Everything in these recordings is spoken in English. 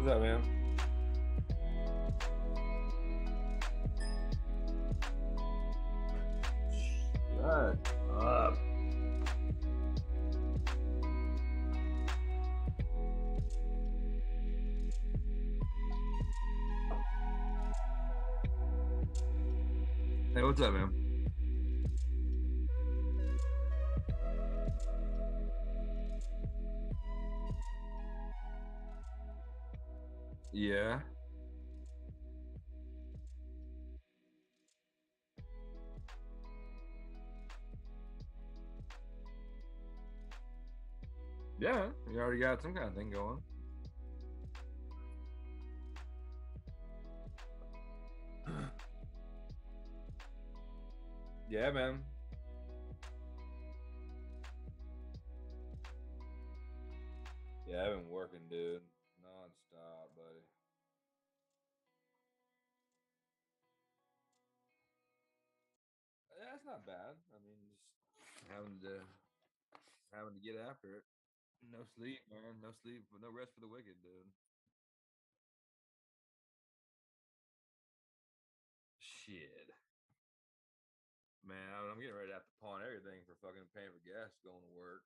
What's up, man? Shut up. Hey, what's up, man? Yeah. Yeah, you already got some kind of thing going. Yeah, man. Yeah, I've been working, dude, non-stop, buddy. Yeah, it's not bad. I mean, just having to get after it. No sleep, man. No sleep, but no rest for the wicked, dude. Shit, man. I'm getting ready to have to pawn everything for fucking paying for gas going to work.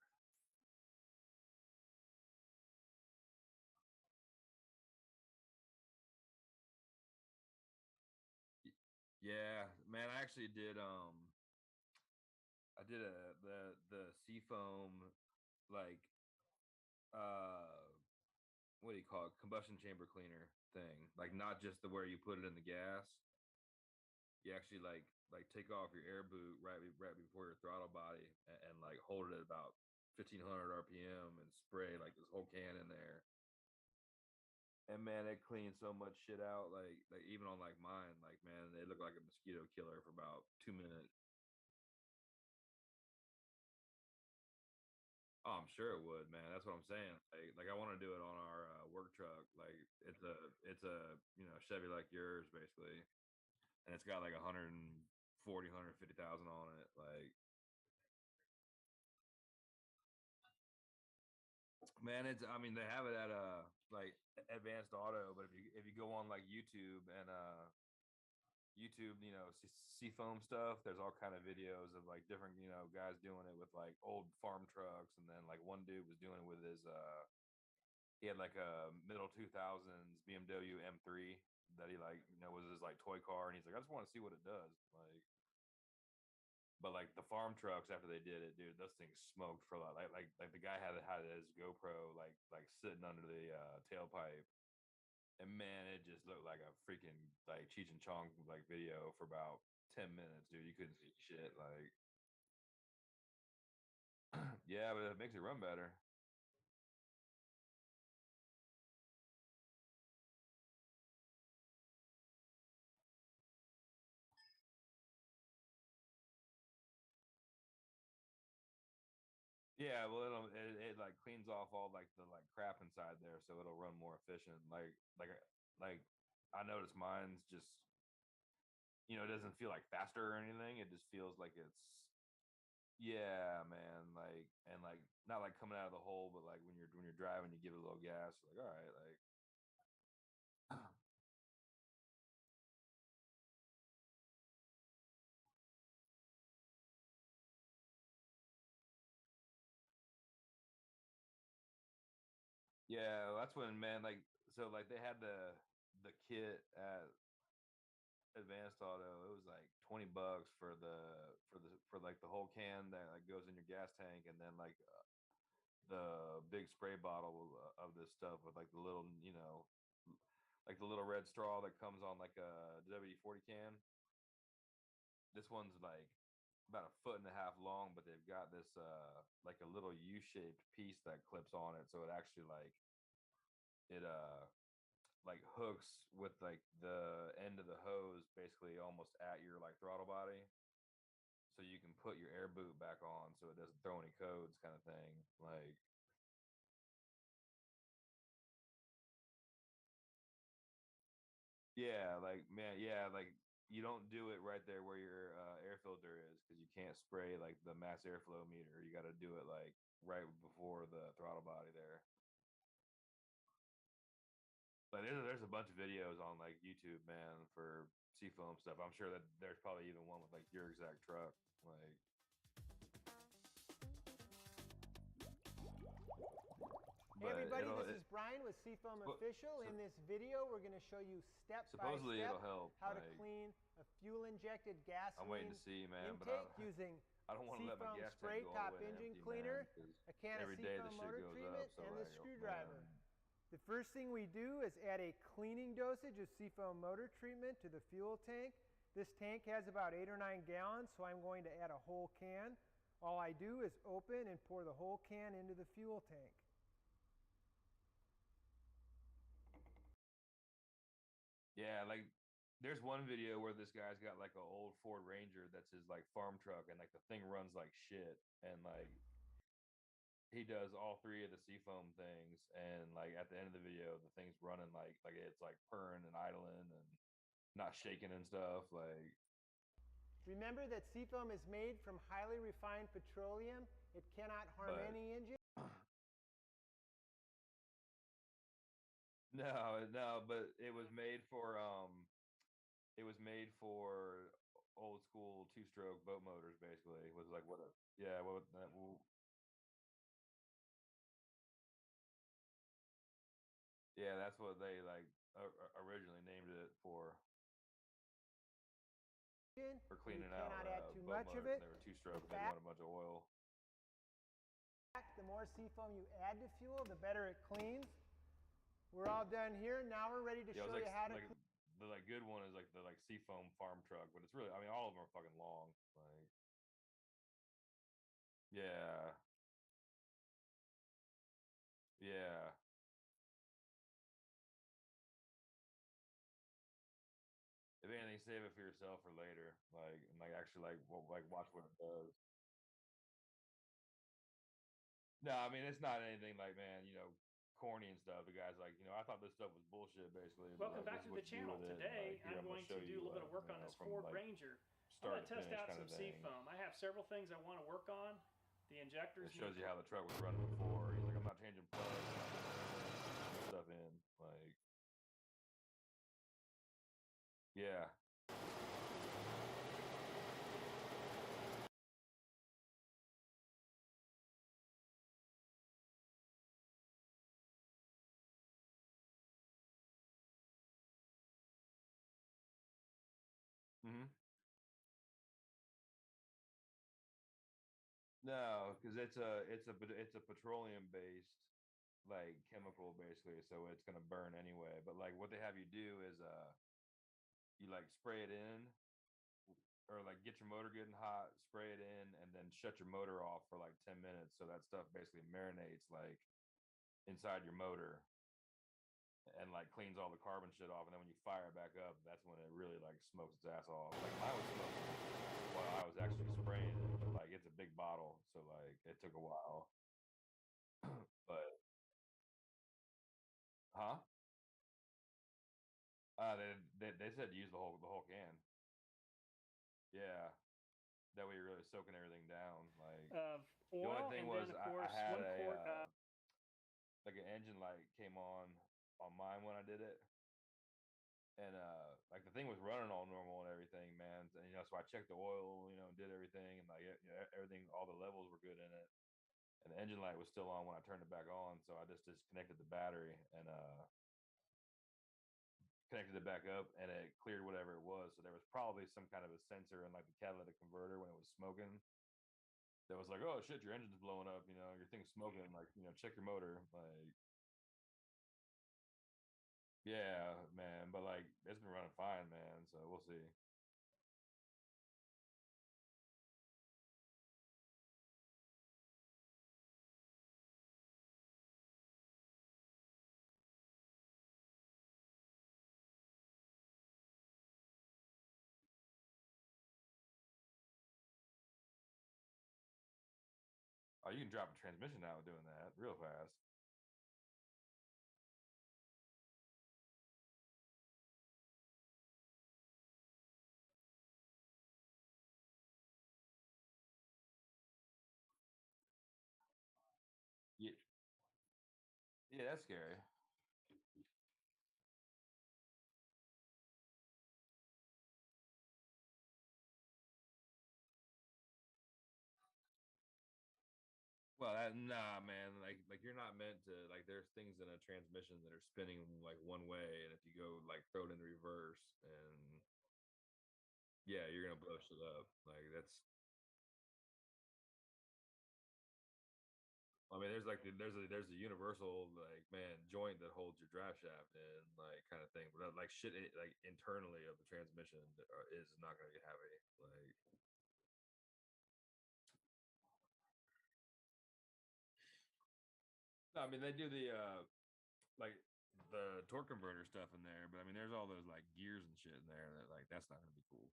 Y- Yeah, man. I actually did. I did the seafoam like uh what do you call it, combustion chamber cleaner thing, like not just the where you put it in the gas. You actually like take off your air boot right before your throttle body, and like hold it at about 1500 rpm and spray like this whole can in there. And man, it cleans so much shit out, like even on like mine, like man, they look like a mosquito killer for about 2 minutes. Oh, I'm sure it would, man. That's what I'm saying. Like I want to do it on our work truck. Like it's a Chevy like yours, basically, and it's got like 140, 150,000 on it. Like, man, it's. I mean, they have it at like Advanced Auto, but if you go on like YouTube and YouTube, seafoam stuff. There's all kind of videos of like different guys doing it with like old farm trucks, and then like one dude was doing it with his he had like a middle 2000s BMW M3 that he like was his like toy car, and he's like, I just want to see what it does. Like, but like the farm trucks after they did it, dude, those things smoked for a lot. Like the guy had his GoPro like sitting under the tailpipe, and man, it just looked like a freaking like Cheech and Chong like video for about 10 minutes, dude. You couldn't see shit. Like, yeah, but it makes it run better. Yeah, well, it like cleans off all like the like crap inside there, so it'll run more efficient. Like I noticed mine's just it doesn't feel like faster or anything. It just feels like it's yeah, man. Like and like not like coming out of the hole, but like when you're driving, you give it a little gas. Like all right, like yeah, that's when man like so like they had the kit at Advanced Auto. It was like $20 for like the whole can that like goes in your gas tank, and then like the big spray bottle of this stuff with like the little like the little red straw that comes on like a WD-40 can. This one's like about a foot and a half long, but they've got this like a little U-shaped piece that clips on it, so it actually like it like hooks with like the end of the hose basically almost at your like throttle body, so you can put your air boot back on so it doesn't throw any codes, kind of thing. Like, yeah, like man, yeah, like you don't do it right there where your air filter is, because you can't spray like the mass airflow meter. You got to do it like right before the throttle body there. Like there's a bunch of videos on like YouTube, man, for seafoam stuff. I'm sure that there's probably even one with like your exact truck. Like, Hey but everybody, this is Brian with Seafoam Official. In this video, we're going to show you step by supposedly step it'll help. how to Like, clean a I'm fuel-injected waiting gasoline to see, man, but intake using I don't want to let my Seafoam gas spray tank go all top the way to engine empty, cleaner, man. a can of Every day the Seafoam shit motor goes treatment, up, so and like, the screwdriver. man. The first thing we do is add a cleaning dosage of Seafoam motor treatment to the fuel tank. This tank has about 8 or 9 gallons, so I'm going to add a whole can. All I do is open and pour the whole can into the fuel tank. Yeah, like there's one video where this guy's got like an old Ford Ranger that's his like farm truck, and like the thing runs like shit, and like he does all three of the seafoam things, and like at the end of the video, the thing's running like it's like purring and idling and not shaking and stuff. Like, Remember that Seafoam is made from highly refined petroleum. It cannot harm any engine. No, but it was made for old school two-stroke boat motors. Basically, it was like what a yeah, what that yeah, that's what they like originally named it for You cleaning out cannot add too boat much of motors. it. They were two-stroke. In They fact, run a bunch of oil. the more Seafoam you add to fuel, the better it cleans. We're all done here. Now we're ready to Yeah, it show was you how to like the like good one is like the like seafoam farm truck, but it's really, I mean, all of them are fucking long. Like, yeah, yeah. If anything, save it for yourself for later. Like, and like actually like watch what it does. No, I mean it's not anything like, man, corny and stuff. The guy's like, I thought this stuff was bullshit basically, but Welcome like back this to is the what you do channel. with it. And Today like here I'm I'm gonna going show to do you a little bit of work on this from Ford like Ranger. I'm start going to to test finish out kind some of thing. seafoam. I have several things I want to work on. The injectors It shows you how the truck was running before. He's like, I'm not changing plugs, I'm not putting stuff in. Like, yeah. Hmm. No, because it's a petroleum based like chemical basically, so it's gonna burn anyway. But like what they have you do is you like spray it in, or like get your motor getting hot, spray it in, and then shut your motor off for like 10 minutes, so that stuff basically marinates like inside your motor and like cleans all the carbon shit off. And then when you fire it back up, that's when it really like smokes its ass off. Like mine was smoking while I was actually spraying it, but like it's a big bottle, so like it took a while. But huh? They said use the whole can. Yeah, that way you're really soaking everything down. Like of the only oil, thing and was then of I course had 1 quart. like an engine light came on mine when I did it, and like the thing was running all normal and everything, man. And so I checked the oil, and did everything, and like everything, all the levels were good in it, and the engine light was still on when I turned it back on. So I just disconnected the battery and connected it back up, and it cleared whatever it was. So there was probably some kind of a sensor in like the catalytic converter when it was smoking that was like, oh shit, your engine's blowing up, your thing's smoking, like, check your motor. Like, yeah, man, but like it's been running fine, man, so we'll see. Oh, you can drop a transmission out doing that real fast. Yeah, yeah, that's scary. Well, nah, man. Like you're not meant to. Like, there's things in a transmission that are spinning like one way, and if you go like throw it in reverse, and yeah, you're gonna blow shit up. Like that's. I mean, there's like there's a universal like man joint that holds your drive shaft in like kind of thing, but like shit like internally of the transmission is not gonna get heavy. Like, no, I mean they do the like the torque converter stuff in there, but I mean there's all those like gears and shit in there that like that's not gonna be cool.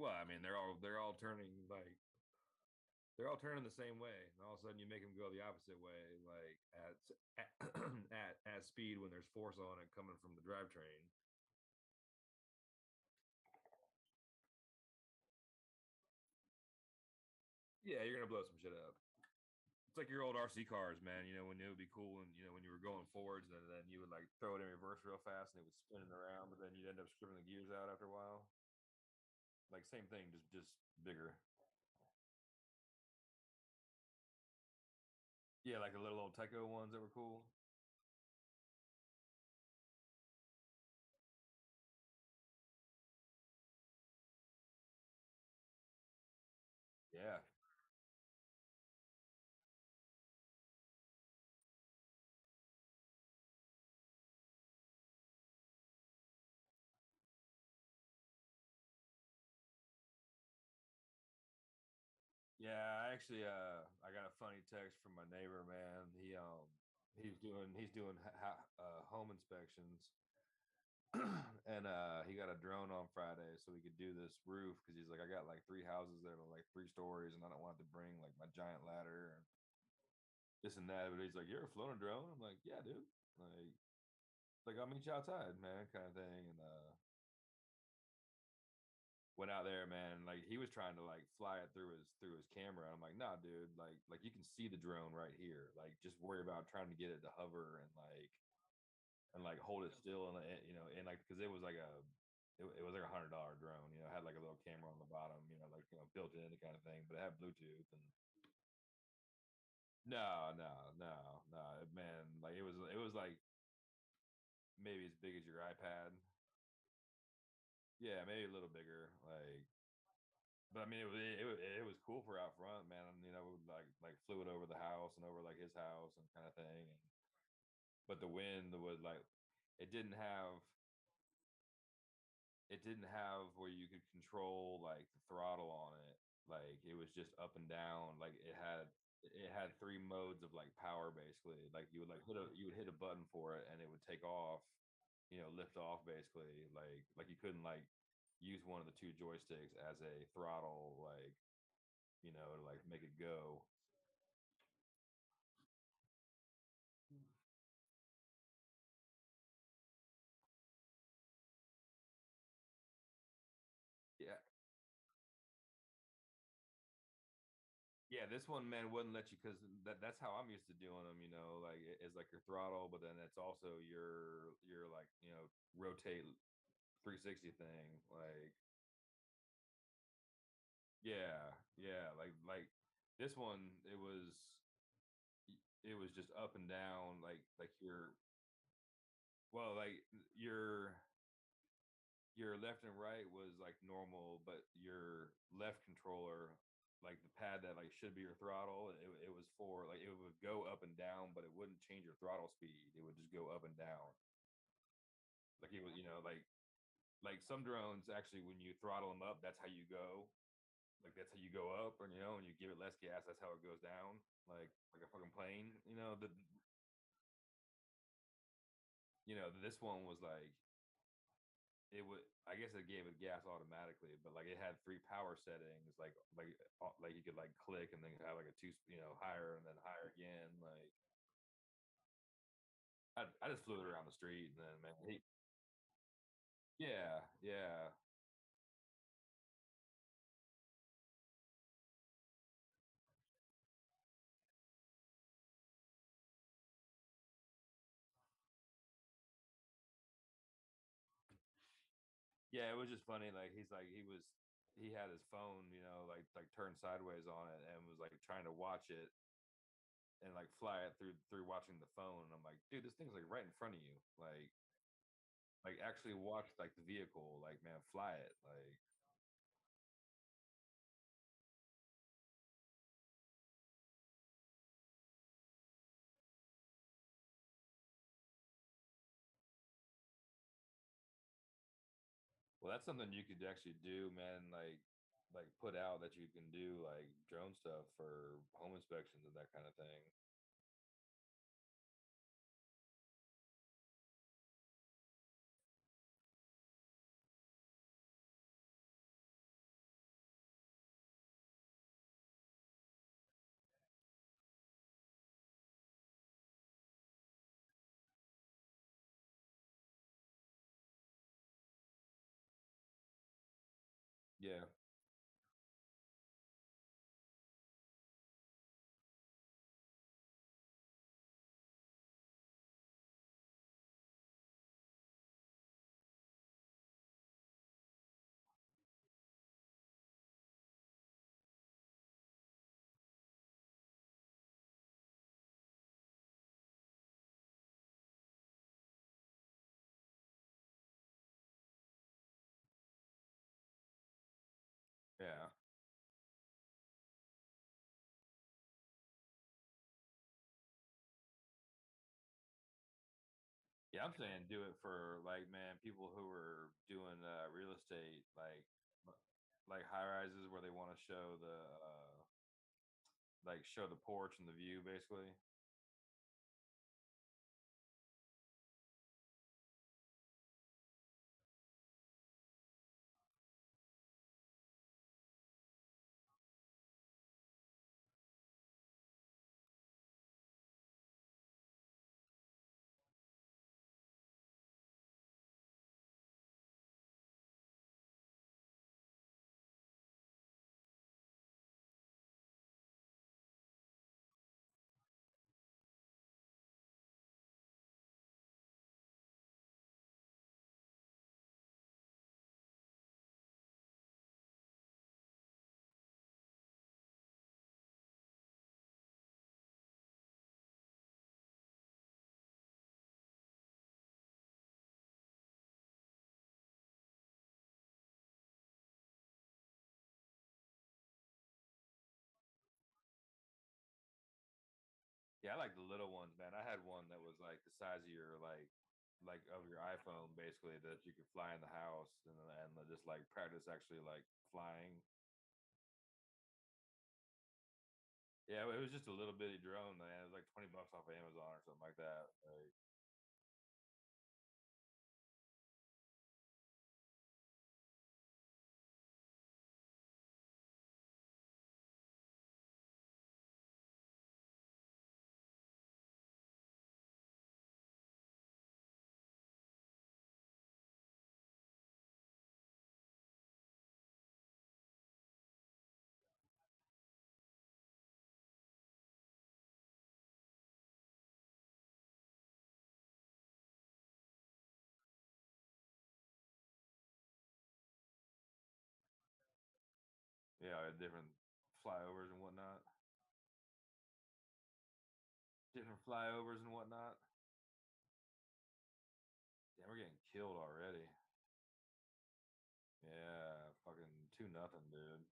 Well, I mean they're all turning like they're all turning the same way, and all of a sudden you make them go the opposite way, like at at speed when there's force on it coming from the drivetrain. Yeah, you're gonna blow some shit up. It's like your old RC cars, man. You know, when it would be cool, and you know when you were going forwards, and then you would like throw it in reverse real fast, and it would spin it around, but then you'd end up stripping the gears out after a while. Like same thing, just bigger. Yeah, like the little old Tyco ones that were cool. Yeah, yeah. I got a funny text from my neighbor, man. He's doing home inspections, and he got a drone on Friday so we could do this roof because he's like, I got like three houses that are like 3 stories, and I don't want to bring like my giant ladder and this and that. But he's like, you ever flown a drone? I'm like, yeah, dude. Like I'll meet you outside, man, kind of thing. And went out there, man. Like he was trying to like fly it through his camera. I'm like, nah, dude. Like you can see the drone right here. Like just worry about trying to get it to hover and like hold it still and and like because it was like $100 drone. You know, it had like a little camera on the bottom. You know, like built in kind of thing, but it had Bluetooth and. No, no, no, no, man. Like it was like maybe as big as your iPad. Yeah, maybe a little bigger. But I mean, it was cool for out front, man. And, like flew it over the house and over like his house and kind of thing. But the wind was like, it didn't have it didn't have where you could control like the throttle on it. Like it was just up and down. Like it had three modes of like power basically. Like you would hit a button for it and it would take off, lift off basically. Like you couldn't like use one of the two joysticks as a throttle, like to like make it go. Yeah, yeah. This one, man, wouldn't let you because that's how I'm used to doing them. Like it's like your throttle, but then it's also your like rotate 360 thing. Like yeah, yeah. Like this one, it was just up and down. Like well, like your your left and right was like normal, but your left controller, like the pad that like should be your throttle, it was for like it would go up and down, but it wouldn't change your throttle speed. It would just go up and down. Like it was, like some drones actually when you throttle them up, that's how you go. Like that's how you go up, and and you give it less gas, that's how it goes down. Like a fucking plane. This one was like it would I guess it gave it gas automatically, but like it had three power settings, like you could like click and then have like a two, higher and then higher again. Like I just flew it around the street and then man, yeah, yeah, yeah. It was just funny. Like he was. he had his phone, like turned sideways on it, and was like trying to watch it and like fly it through watching the phone. And I'm like, dude, this thing's like right in front of you. Like actually watch like the vehicle. Like, man, fly it. Like, well, that's something you could actually do, man. Like put out that you can do like drone stuff for home inspections and that kind of thing. Yeah. Yeah. Yeah, I'm saying do it for like, man, people who are doing real estate, like high rises where they want to show the like show the porch and the view basically. Yeah, I like the little ones, man. I had one that was like the size of your like of your iPhone basically that you could fly in the house and just like practice actually like flying. Yeah, it was just a little bitty drone, man. It was like 20 bucks off of Amazon or something like that. Like, yeah, different flyovers and whatnot. Different flyovers and whatnot. Damn, we're getting killed already. Yeah, fucking 2-0, dude.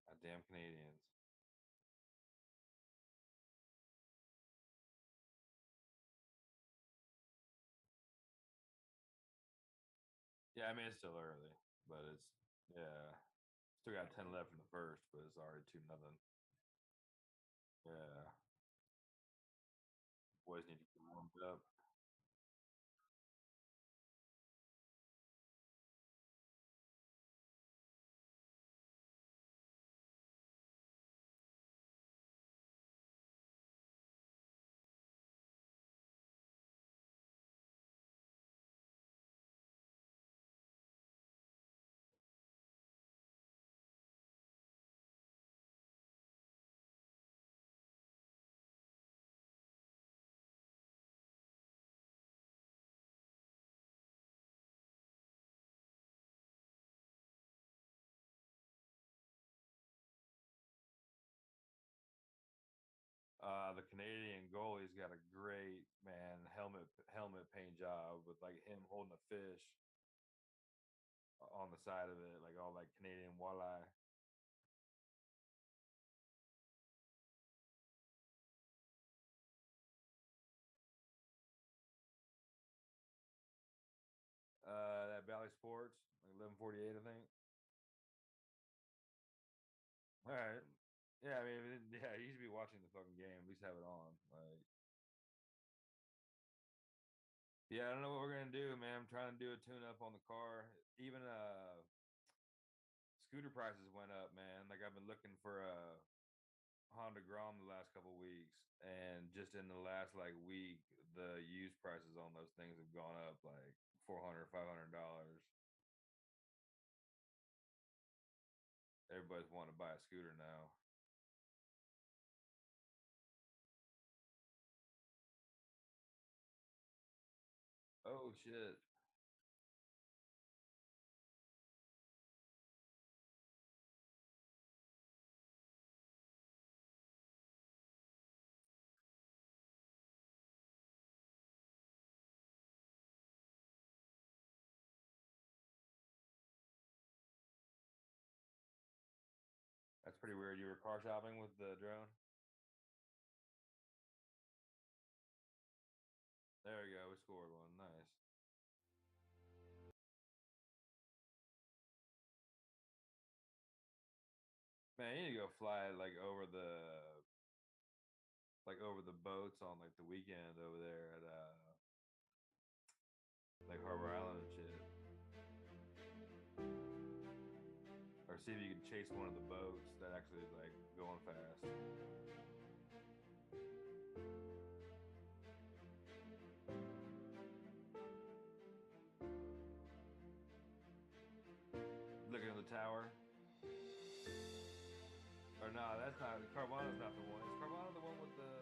Goddamn Canadians. Yeah, I mean it's still early, but it's yeah. Still got 10 left in the first, but it's already 2-0. Yeah. Boys need to get warmed up. Canadian goalie's got a great helmet paint job with like him holding a fish on the side of it, like all like Canadian walleye. That Valley Sports, like 1148, I think. All right. Yeah, I mean, yeah, you should be watching the fucking game. At least have it on. Like, yeah, I don't know what we're gonna do, man. I'm trying to do a tune up on the car. Even scooter prices went up, man. Like I've been looking for a Honda Grom the last couple weeks, and just in the last like week, the used prices on those things have gone up like 400, $500. Everybody's wanting to buy a scooter now. Oh shit. That's pretty weird. You were car shopping with the drone? There we go. We scored one. Nice. Man, you need to go fly it like over the boats on like the weekend over there at like Harbor Island and shit. Or see if you can chase one of the boats that actually is like going fast. Looking at the tower. Or no, that's not Carvana's not the one. Is Carvana the one with the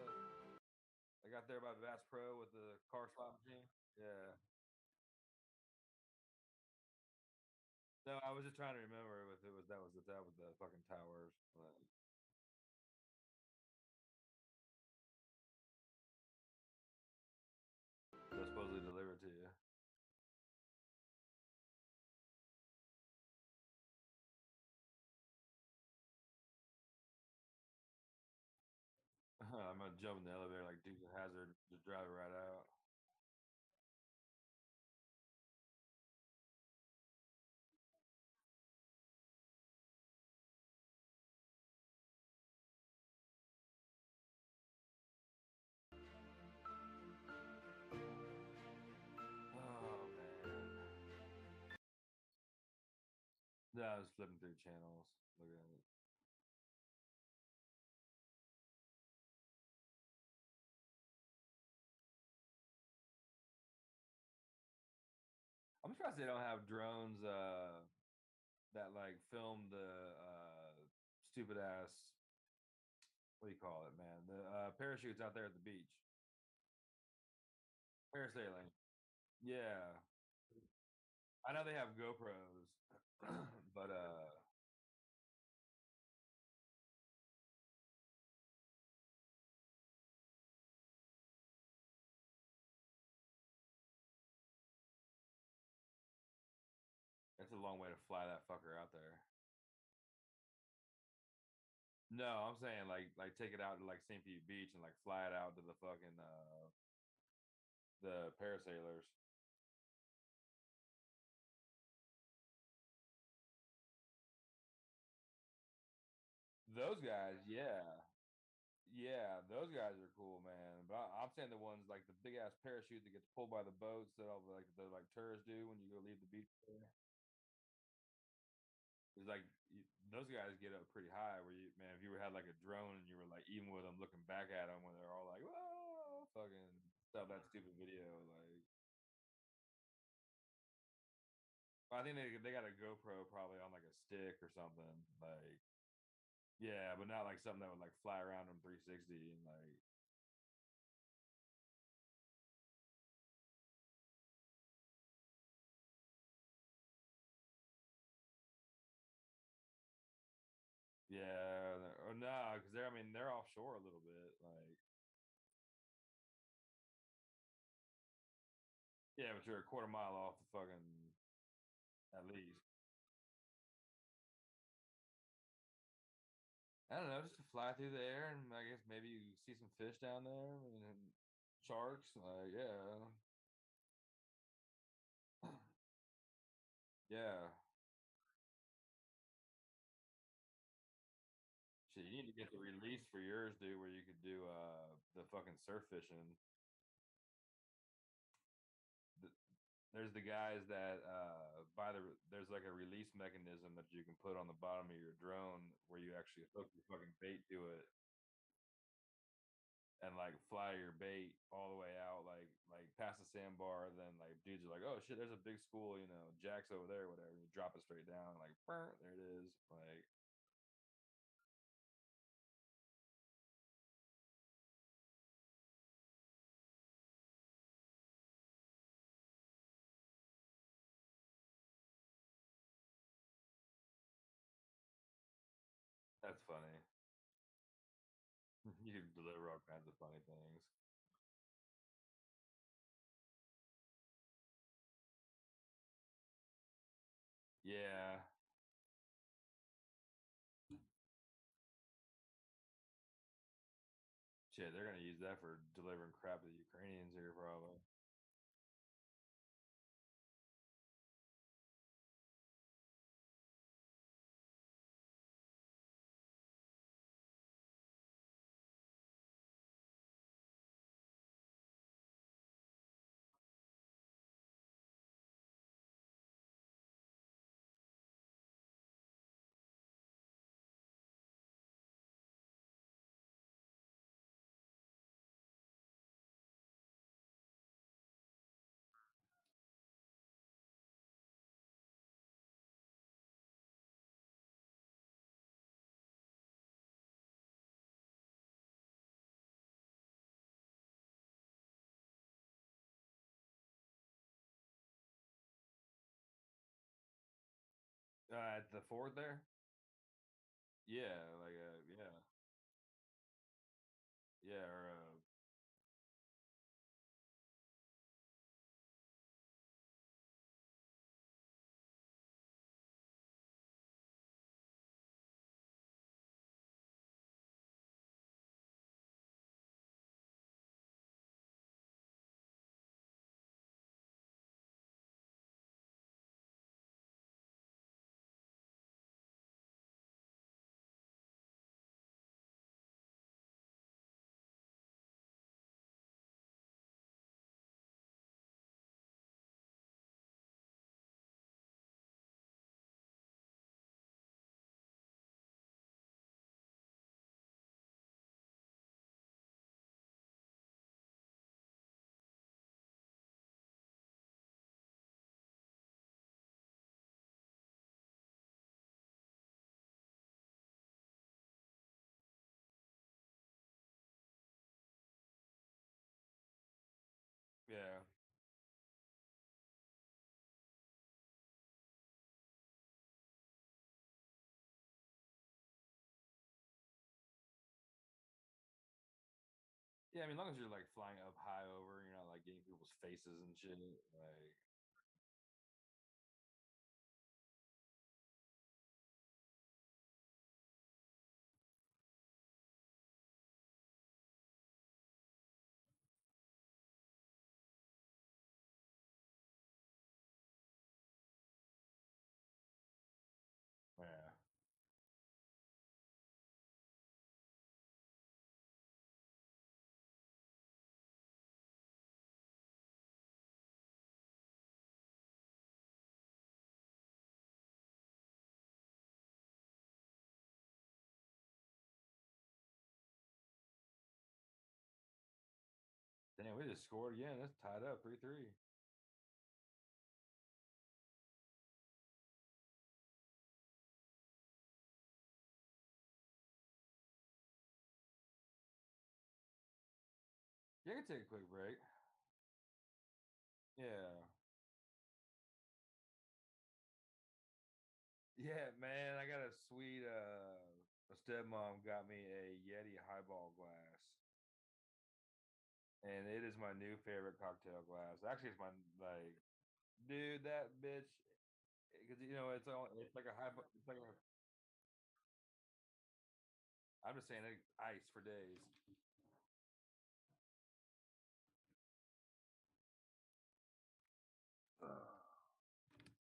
I got there by Bass Pro with the car slot machine? Yeah. No, I was just trying to remember if it was that was the fucking towers. They'll supposedly deliver it to you. I'm gonna jump in the elevator like Dukes of Hazard, just drive it right out. Oh man. No, I was flipping through channels. Look at it. I'm surprised they don't have drones that like film the stupid ass what do you call it, man? The parachutes out there at the beach. Parasailing. Yeah. I know they have GoPros, but it's a long way to fly that fucker out there. No, I'm saying like take it out to like St. Pete Beach and like fly it out to the fucking the parasailers. Those guys, yeah. Yeah, those guys are cool, man. But I'm saying the ones like the big ass parachute that gets pulled by the boats that all like tourists do when you go leave the beach. It's like those guys get up pretty high. Where you, man, if you had like a drone and you were like even with them looking back at them when they're all like, "Whoa!" fucking stuff that stupid video. Like, I think they got a GoPro probably on like a stick or something. Like, yeah, but not like something that would like fly around them 360 and like, yeah, or no, because they're I mean they're offshore a little bit. Like, Yeah, but you're a quarter mile off the fucking at least. I don't know, just to fly through the air and I guess maybe you see some fish down there and sharks. Yeah, yeah. Shit, you need to get the release for yours, dude, where you could do the fucking surf fishing. The, there's the guys that there's like a release mechanism that you can put on the bottom of your drone where you actually hook your fucking bait to it and like fly your bait all the way out like past the sandbar. Then like dudes are like, oh shit, there's a big school, Jack's over there, whatever. You drop it straight down, like there it is. Like that's funny. You can deliver all kinds of funny things. Yeah. Shit, they're gonna use that for delivering crap to the Ukrainians here, probably. At the fort there? Yeah, like yeah, yeah, or yeah, yeah. I mean, as long as you're like flying up high over, you're not like getting people's faces and shit. Like, yeah, damn, we just scored again. That's tied up 3-3. Yeah, I can take a quick break. Yeah, yeah, man. I got a sweet. A stepmom got me a Yeti highball glass. and it is my new favorite cocktail glass. Actually, it's my like, dude, that bitch. Because it's like a high. It's like a, I'm just saying, ice for days.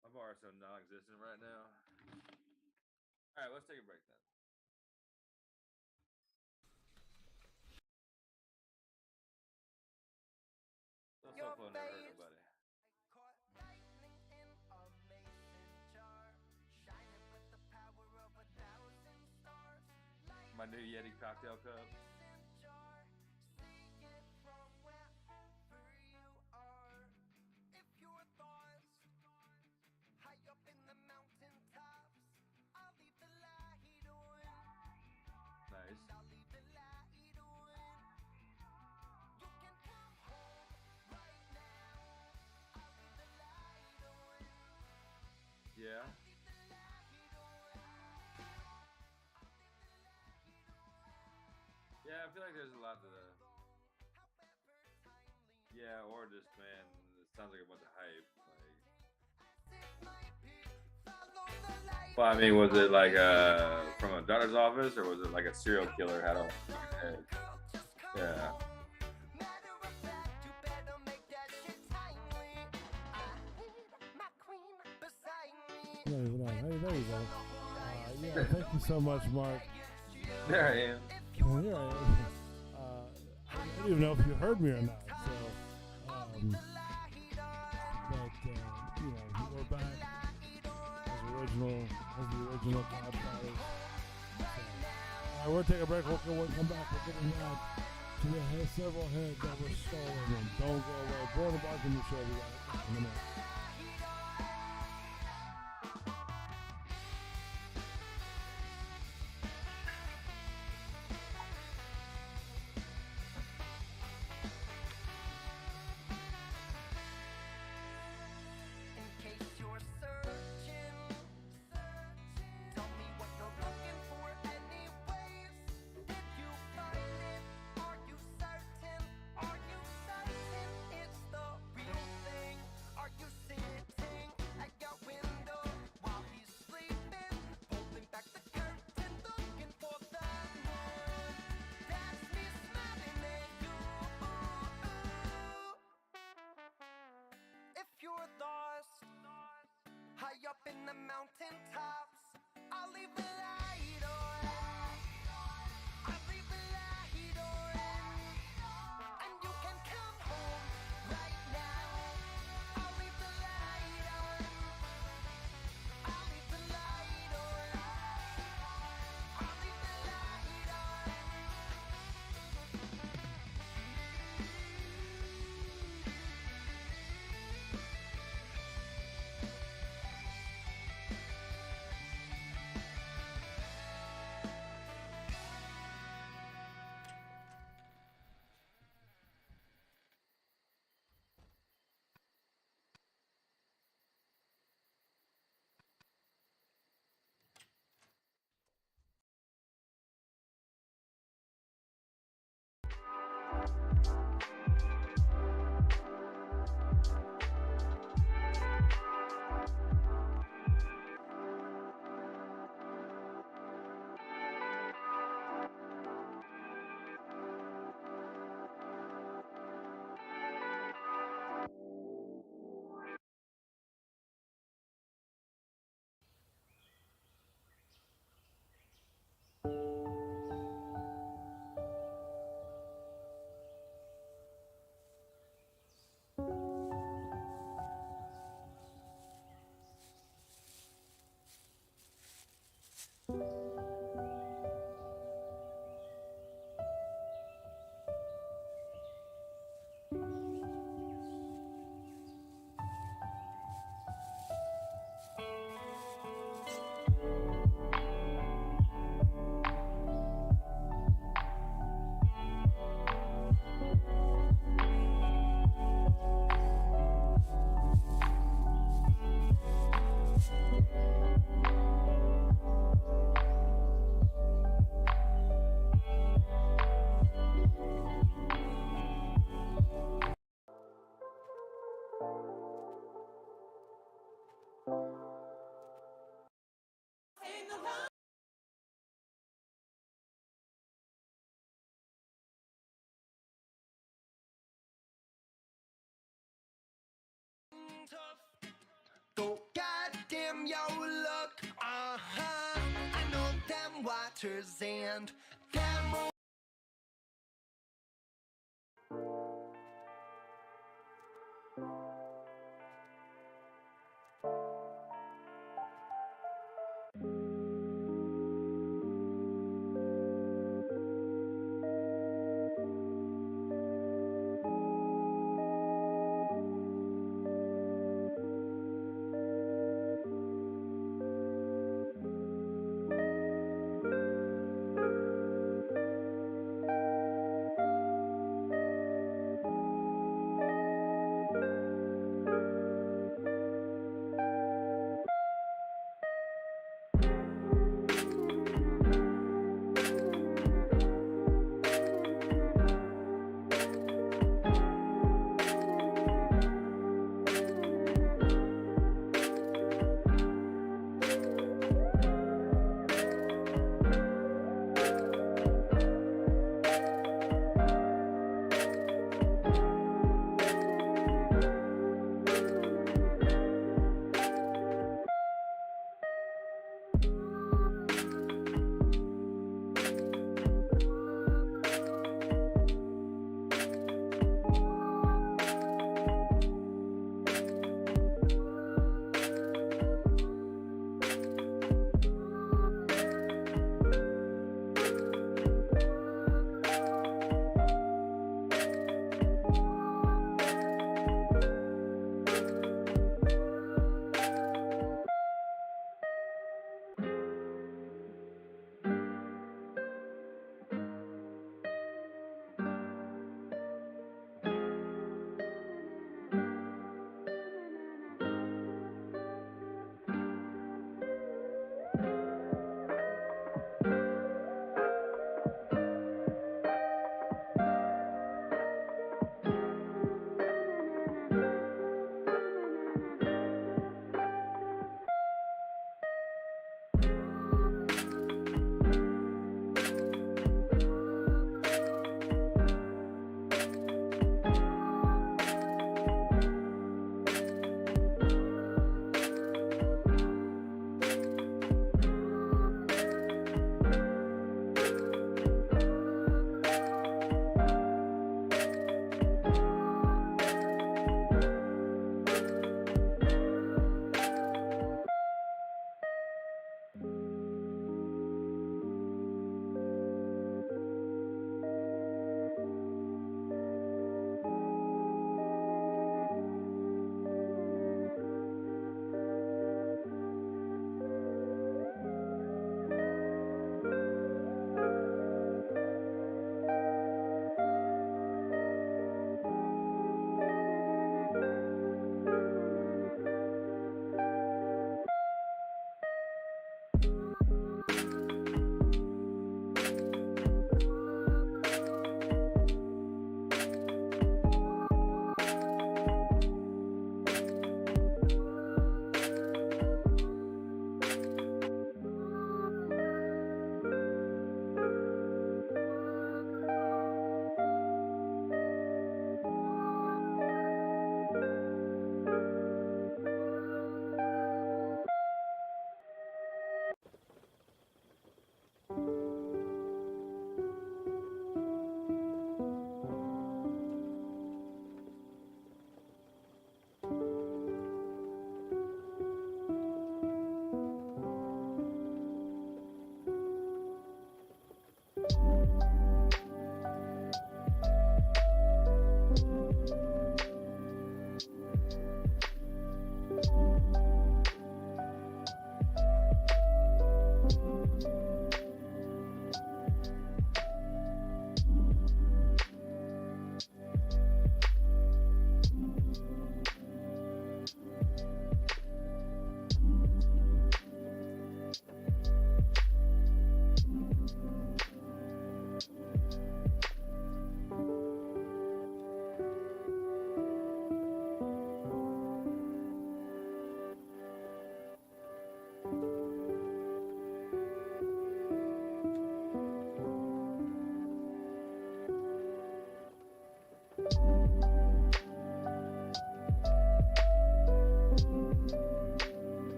My bar is so non-existent right now. All right, let's take a break then. That cell phone never hurt nobody. My new Yeti cocktail cup. Nice. Yeah. Yeah, I feel like there's a lot to the. Yeah, or just man, it sounds like a bunch of hype. Like, well, I mean, was it like from a doctor's office, or was it like a serial killer had a head? Yeah. Hey, there you go. Yeah, thank you so much, Mark. There I am. Here I am. I don't even know if you heard me or not. So, we're back as the original Godfathers. So, we'll take a break. We'll come back. We're getting back to the several heads that were stolen. And don't go away. Born the Bartender Show. We got it in a minute. Up in the mountain tops, I'll leave the light on. I'll leave the light on, and you can come home right now. I'll leave the light on. I'll leave the light on. I'll leave the light on. Go goddamn your luck, I know them waters and them.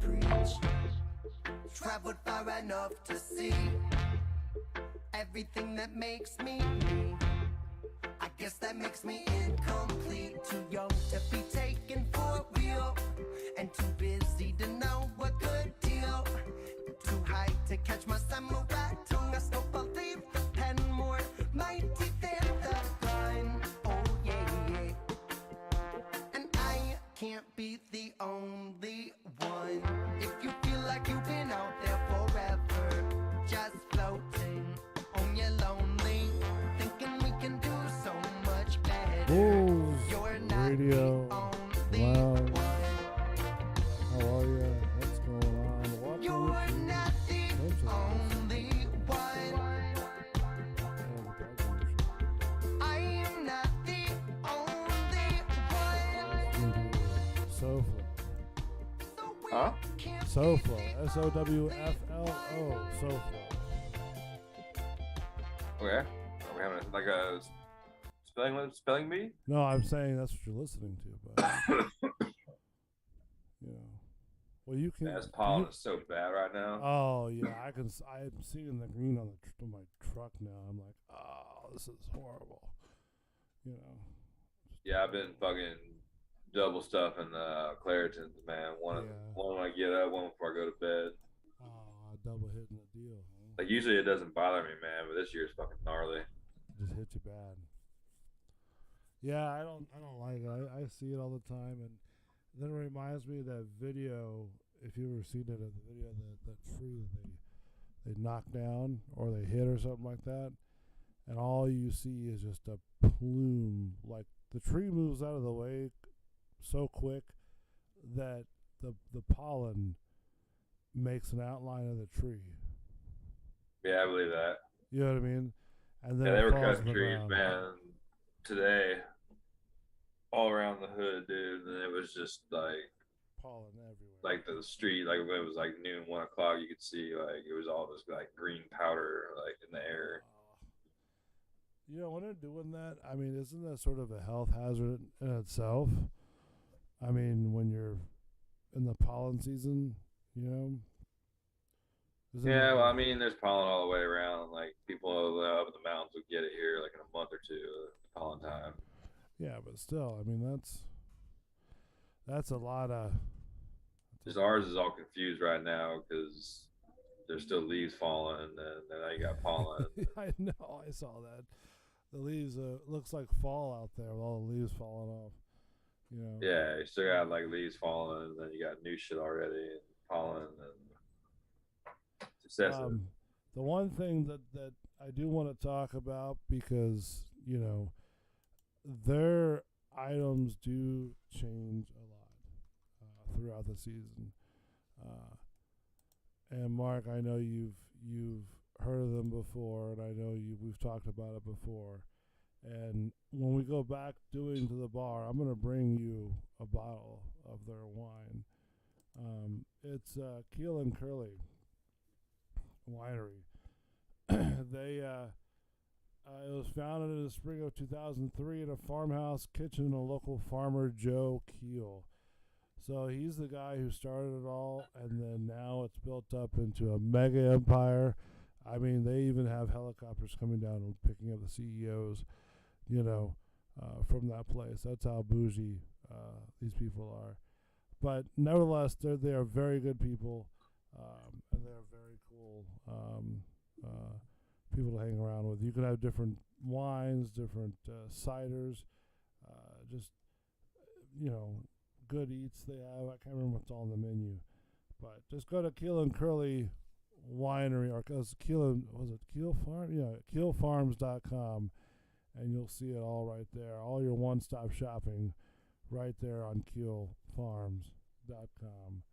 preach. Traveled far enough to see everything that makes me me. I guess that makes me incomplete. Too young to be taken for real, and too busy to know a good deal. Too high to catch my samurai tongue. I still believe the pen more mighty than the gun. Oh yeah, yeah. And I can't be the only one. If you feel like you've been out there forever, just floating on your lonely, thinking we can do so much better. Bulls You're not Radio. the only Wow. one. How are you? What's going on? What You're not the only one. I am not the only one. SoFlo. So we Huh? can't SoFlo. SOWFLO. SoFlo. Okay. Are we having like a spelling bee? No, I'm saying that's what you're listening to, but you know. Well, you can. That's pollen is so bad right now. Oh yeah, I'm seeing the green on my truck now. I'm like, oh, this is horrible. You know. Yeah, I've been fucking double stuffing Claritons, man. One when I get up, one before I go to bed. Oh, double hitting the deal. Huh? Like usually it doesn't bother me, man, but this year is fucking gnarly. Just hit you bad. Yeah, I don't like it. I see it all the time, and then it reminds me of that video. If you ever seen it, the video that tree that they knock down or they hit or something like that, and all you see is just a plume. Like the tree moves out of the way so quick that the pollen makes an outline of the tree. Yeah, I believe that. You know what I mean? And then Yeah, it they were falls cutting on the trees, ground. man, today, all around the hood, dude. And it was just Pollen everywhere. like the street, like when it was like noon, 1 o'clock, you could see like it was all this like green powder like in the air. You know, when they're doing that, I mean, isn't that sort of a health hazard in itself? I mean, when you're in the pollen season, you know? Isn't Yeah, that well, I like- mean, there's pollen all the way around. Like people up in the mountains will get it here like in a month or two, pollen time. Yeah, but still, I mean, that's a lot of. Just ours is all confused right now because there's still leaves falling, and then now you got pollen. I know, I saw that. The leaves, looks like fall out there with all the leaves falling off. You know? Yeah, you still got like leaves falling, and then you got new shit already, and pollen, and it's excessive. The one thing that I do want to talk about, because, you know, their items do change a lot throughout the season. And Mark, I know you've heard of them before, and I know we've talked about it before. And when we go back doing to the bar, I'm going to bring you a bottle of their wine. It's Keel and Curly Winery. It was founded in the spring of 2003 in a farmhouse kitchen in a local farmer, Joe Keel. So he's the guy who started it all, and then now it's built up into a mega empire. I mean, they even have helicopters coming down and picking up the CEOs, you know, from that place. That's how bougie these people are. But nevertheless, they are very good people, and they're very cool people to hang around with. You can have different wines, different ciders, just, you know, good eats they have. I can't remember what's all on the menu. But just go to Keel and Curly Winery, or was it Keel Farm? Yeah, keelfarms.com, and you'll see it all right there. All your one-stop shopping right there on keelfarms.com.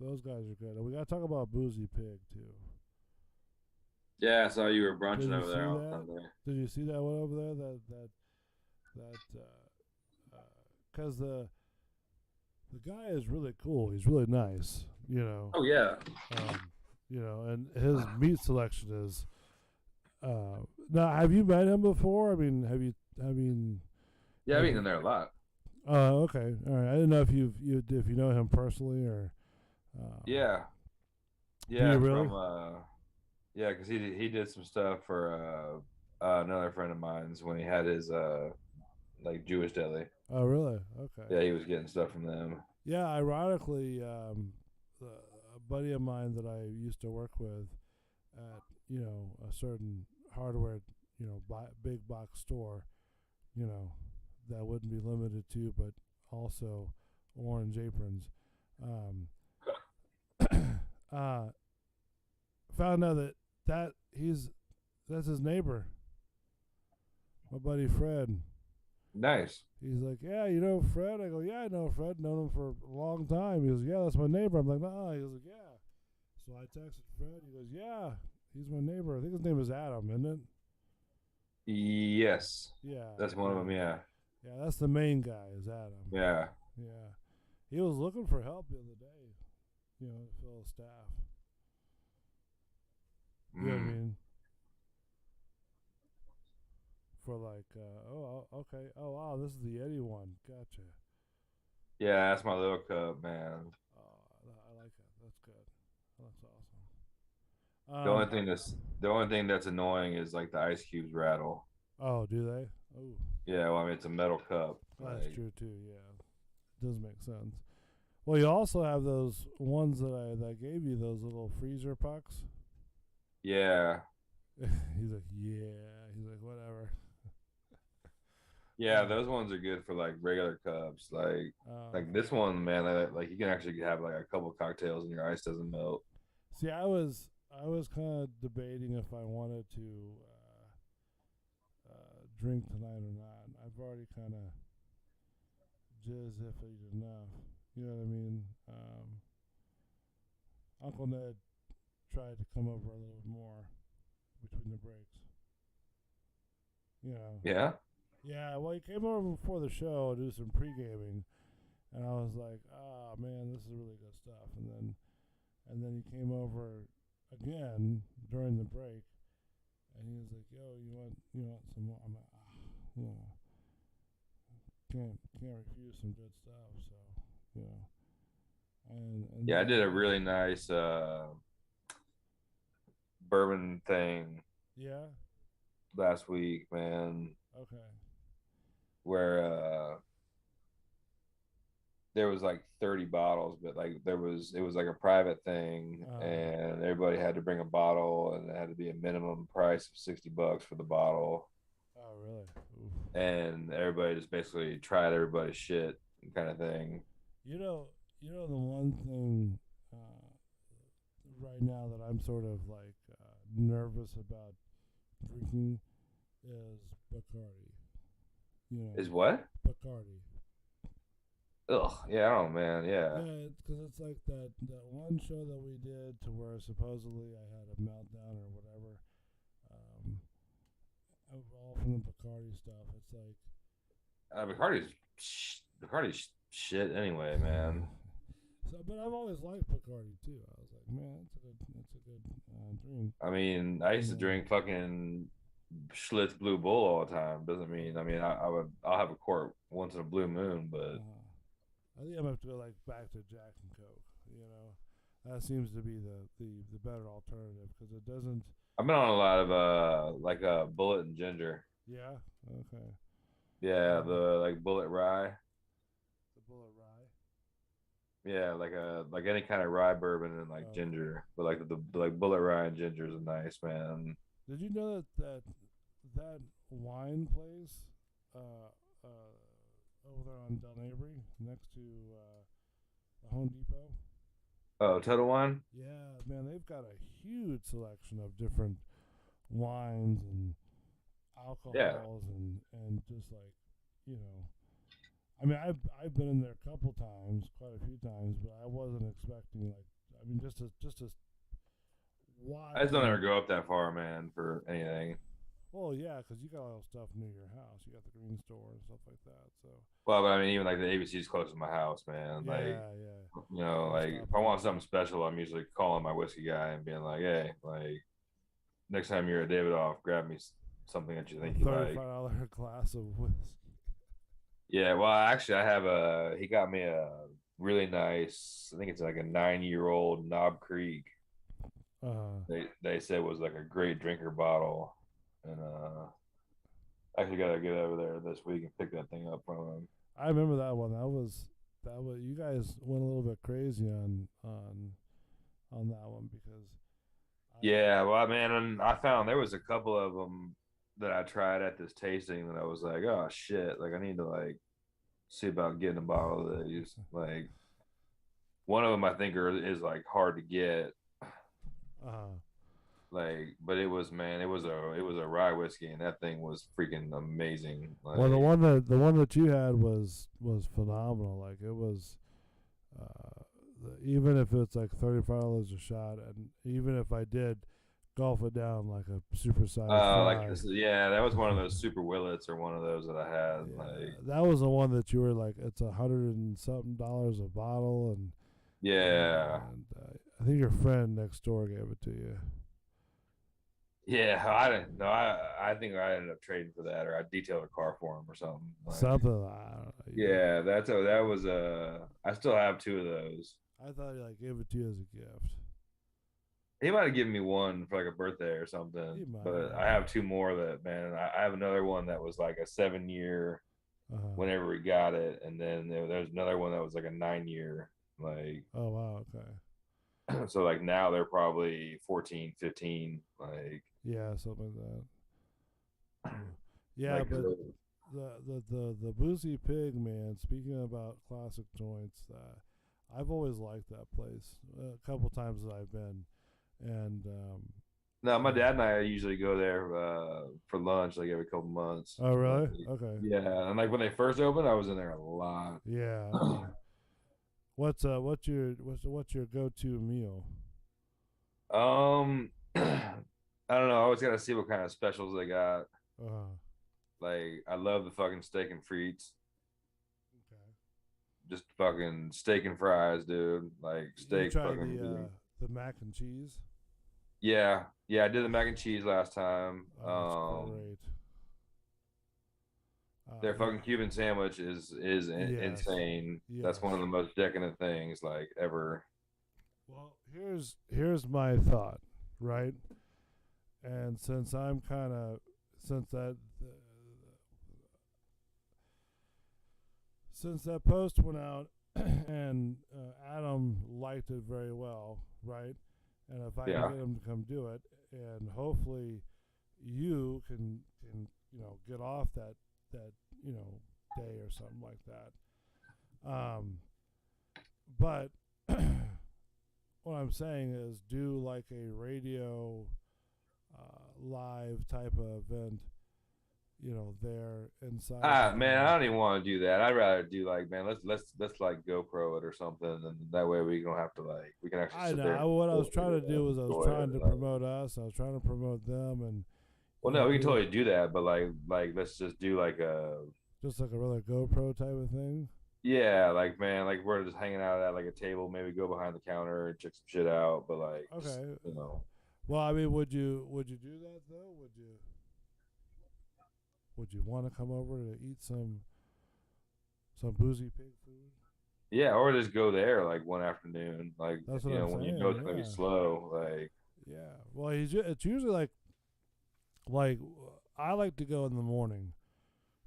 Those guys are good. And we got to talk about Boozy Pig, too. Yeah, I saw you were brunching Did you over there see on that? Sunday. Did you see that one over there? Because the guy is really cool. He's really nice, you know. Oh yeah, You know, and his meat selection is. Now, have you met him before? I mean, yeah, I've eaten there a lot. Okay. All right. I didn't know if if you know him personally or. Yeah, Do yeah, you really? from yeah, because he did some stuff for another friend of mine's when he had his like Jewish deli. Oh, really? Okay. Yeah, he was getting stuff from them. Yeah. Ironically, a buddy of mine that I used to work with at a certain hardware big box store, you know, that wouldn't be limited to, but also orange aprons. Um, uh, found out that that's his neighbor, my buddy Fred. Nice. He's like, yeah, you know Fred? I go, yeah, I know Fred. Known him for a long time. He goes, yeah, that's my neighbor. I'm like, nah. He goes, like, yeah. So I texted Fred. He goes, yeah, he's my neighbor. I think his name is Adam, isn't it? Yes, Yeah, that's one of them. Yeah, yeah. That's the main guy, is Adam. yeah. Yeah, he was looking for help the other day. To fill his staff. You know what I Mm. mean? For like, okay. Oh wow, this is the Eddie one. Gotcha. Yeah, that's my little cup, man. Oh, I like it. That's good. That's awesome. The only thing that's annoying is like the ice cubes rattle. Oh, do they? Oh, Yeah, well, I mean it's a metal cup. that's Like, true too. Yeah, does make sense. Well, you also have those ones that I gave you, those little freezer pucks. yeah, He's like, yeah. He's like, whatever. yeah, those ones are good for like regular cups. Like this one, man. Like you can actually have like a couple cocktails and your ice doesn't melt. See, I was kind of debating if I wanted to drink tonight or not. I've already kind of jizz iffy enough. You know what I mean? Uncle Ned tried to come over a little bit more between the breaks. You know. Yeah, Yeah, well, he came over before the show to do some pre gaming, and I was like, "Ah, man, this is really good stuff." And then he came over again during the break, and he was like, "Yo, you want some more?" I'm like, you know, can't refuse some good stuff. So, you know, and yeah. I did a really nice bourbon thing yeah, last week, man. okay, Where there was like 30 bottles, but like it was like a private thing, and everybody had to bring a bottle, and it had to be a minimum price of $60 for the bottle. oh really? Oof. And everybody just basically tried everybody's shit kind of thing. The one thing right now that I'm sort of like nervous about drinking is Bacardi. Is what? Bacardi. Ugh, yeah, I don't know, man. Yeah. Yeah, because it's like that one show that we did to where supposedly I had a meltdown or whatever. Um, all from the Bacardi stuff. It's like Bacardi's shit anyway, man. so, but I've always liked Bacardi too. I was like, man, that's a good drink. I mean, I used to drink fucking Schlitz Blue Bull all the time. Doesn't mean, I mean, I'll have a quart once in a blue moon, but I think I'm gonna have to go like back to Jack and Coke. That seems to be the better alternative because it doesn't. I've been on a lot of like bullet and ginger. Yeah. Okay. Yeah, the like bullet rye. The Bullet Rye. Yeah, like any kind of rye bourbon and like ginger, but like the like bullet rye and ginger is nice, man. Did you know that wine place over there on Del Nabry next to the Home Depot? Oh, Total Wine. Yeah, man, they've got a huge selection of different wines and alcohols and just like I mean, I've been in there a couple times, quite a few times, but I wasn't expecting like I mean just a wide. I just don't ever go up that far, man, for anything. Well, yeah, because you got all that stuff near your house. You got the green store and stuff like that. So. Well, but I mean, even like the ABC is close to my house, man. Yeah, Like, yeah. like if I want something special, I'm usually calling my whiskey guy and being like, "Hey, like next time you're at Davidoff, grab me something that you think you like." $35 glass of whiskey. Yeah, well, actually, he got me a really nice, I think it's like a 9-year-old Knob Creek. Uh, They said was like a great drinker bottle. And I actually gotta get over there this week and pick that thing up from him. I remember that one. That was you guys went a little bit crazy on that one because Yeah, well, man, and I found there was a couple of them that I tried at this tasting that I was like, oh shit, like I need to like see about getting a bottle of these. Like one of them I think is like hard to get. uh, Like, but it was, man, it was a rye whiskey, and that thing was freaking amazing. well, Like, the one that you had was phenomenal. Like it was, even if it's like $35 a shot, and even if I did golf it down like a supersized fry, yeah, that was one of those super Willets or one of those that I had. yeah, Like, that was the one that you were like, it's $100 and something a bottle, yeah, and I think your friend next door gave it to you. yeah, I didn't know. I think I ended up trading for that, or I detailed a car for him or something. Like, Something I don't know. yeah, that was I still have two of those. I thought he like gave it to you as a gift. He might have given me one for like a birthday or He something, might but have. I have two more that, man. I have another one that was like a 7-year whenever we got it, and then there's another one that was like a 9-year. Like, Oh wow, okay. so like now they're probably 14, 15. Like, Yeah, something like that. Yeah, like but the Boozy Pig, man. Speaking about classic joints, I've always liked that place. A couple times that I've been, and no, my dad and I usually go there for lunch like every couple months. oh really? Like, Okay. yeah, and like when they first opened, I was in there a lot. Yeah. Okay. What's your go-to meal? I don't know. I always got to see what kind of specials they got. Uh, Like, I love the fucking steak and frites. okay. Just fucking steak and fries, dude. Like You steak, tried fucking. the mac and cheese? Yeah, yeah. I did the mac and cheese last time. Oh, that's great. Their Yeah. fucking Cuban sandwich is Yes. insane. That's Yes. one of the most decadent things like ever. Well, here's my thought, right? And since I'm kind of since that since that post went out and Adam liked it very well, right? And if I can Yeah. get him to come do it, and hopefully you can get off that day or something like that. But what I'm saying is do like a radio live type of event, there inside. Ah, man, I don't even want to do that. I'd rather do like, man, let's like GoPro it or something, and that way we don't have to like we can actually. I sit know. there and What I was enjoy trying to it do was I was enjoy trying it, to like- promote us. I was trying to promote them, and Well, no, we can totally do that, but like let's just do like a just like a regular GoPro type of thing. yeah, like man, like we're just hanging out at like a table, maybe go behind the counter and check some shit out, but like just, Okay. you know. Well, I mean, would you do that though? Would you want to come over to eat some Boozy Pig food? Yeah, or just go there like one afternoon, like That's what I'm when you saying, know it's gonna be yeah. slow, like Yeah. Well, it's usually like I like to go in the morning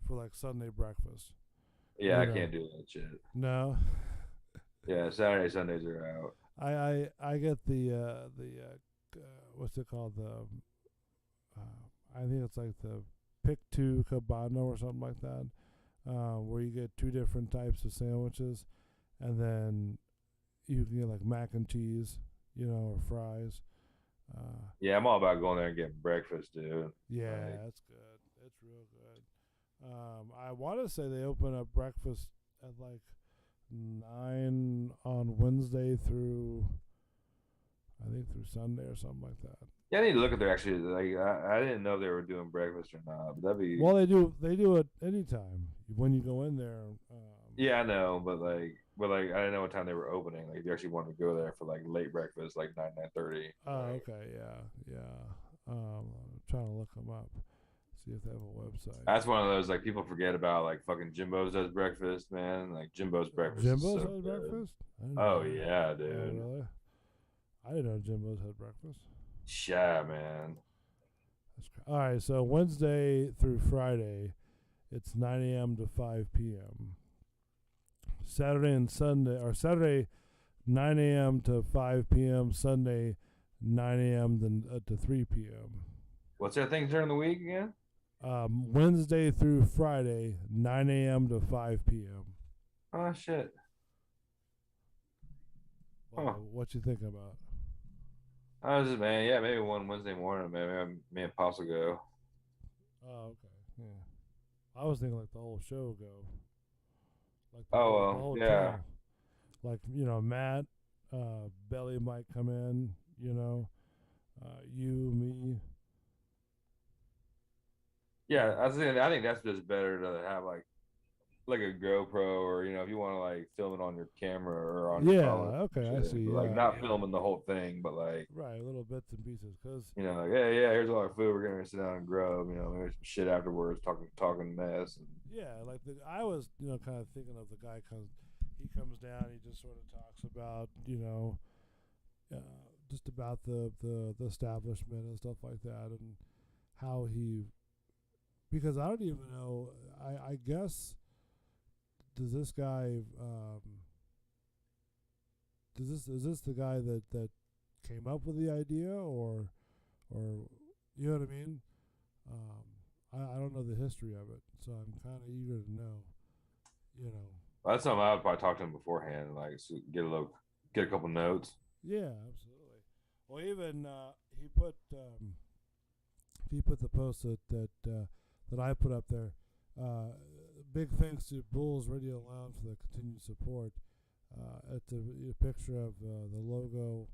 for like Sunday breakfast. yeah, I You know. can't do that shit. No. Yeah, Saturday, Sundays are out. I get the what's it called, I think it's like the pick two cabano or something like that, where you get two different types of sandwiches, and then you can get like mac and cheese, or fries. Yeah, I'm all about going there and getting breakfast, dude. Yeah, Like, that's good. It's real good. I want to say they open up breakfast at like 9 on Wednesday through, I think through Sunday or something like that. yeah, I need to look at their actually. Like, I didn't know they were doing breakfast or not. But that'd be. Well, they do it anytime when you go in there. Yeah, I know, but I didn't know what time they were opening. Like, if you actually wanted to go there for like late breakfast, like 9:30. Oh, okay, yeah. I'm trying to look them up, See if they have a website. That's one of those like people forget about, like fucking Jimbo's does breakfast, man. Like Jimbo's breakfast. Jimbo's is so has good. breakfast? Oh yeah, dude. Oh, really? I didn't know Jimbo's had breakfast. Yeah, man. All right, so Wednesday through Friday, it's 9 a.m. to 5 p.m. Saturday and Sunday, or Saturday, 9 a.m. to 5 p.m. Sunday, 9 a.m. to 3 p.m. What's that thing during the week again? Wednesday through Friday, 9 a.m. to 5 p.m. Oh shit. What you thinking about? I was just, man, yeah, maybe one Wednesday morning, maybe me and Pops will go. Oh, okay. Yeah. I was thinking like the whole show go. Like Oh, well, the whole yeah. channel. Like, Matt, Belly might come in, you, me. Yeah, I think that's just better to have like a GoPro, or if you want to like film it on your camera or on your phone. Okay, I see. Like Yeah, not filming the whole thing, but like right, little bits and pieces, cause like yeah, here's all our food. We're gonna sit down and grub. Maybe some shit afterwards, talking mess. And yeah, like I was kind of thinking of the guy he comes down, he just sort of talks about just about the establishment and stuff like that, and how because I don't even know. I guess does this guy is this the guy that came up with the idea, or you know what I mean? I don't know the history of it, so I'm kind of eager to know. That's something I would probably talk to him beforehand, like so get a couple notes. Yeah, absolutely. Well, even he put the post that I put up there. Big thanks to Bulls Radio Lounge for the continued support. It's a picture of the logo,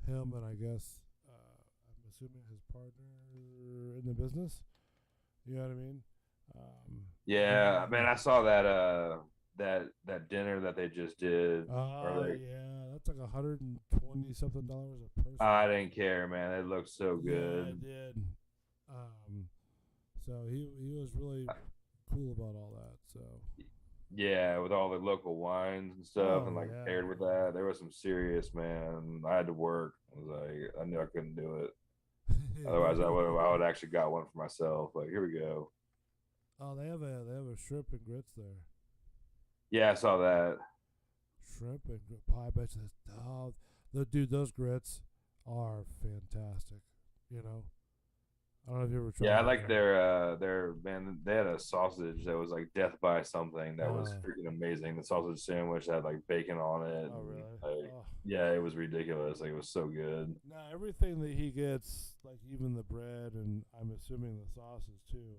him, and I guess I'm assuming his partner in the business. You know what I mean? Yeah, man, I saw that dinner that they just did. Yeah, that's like $120 something a person. I didn't care, man. It looked so good. Yeah, it did. So he was really cool about all that. So yeah, with all the local wines and stuff, and paired with that, there was some serious, man. I had to work. I was like, I knew I couldn't do it. Otherwise, I would actually got one for myself. Like, here we go. Oh, they have a shrimp and grits there. Yeah, I saw that. Shrimp and pie. I bet you dude, those grits are fantastic. I don't know if you ever tried. Yeah, I like their man. They had a sausage that was like death by something that was freaking amazing. The sausage sandwich had like bacon on it. Oh, really? Yeah, it was ridiculous. Like, it was so good. Now everything that he gets, like even the bread, and I'm assuming the sauces too,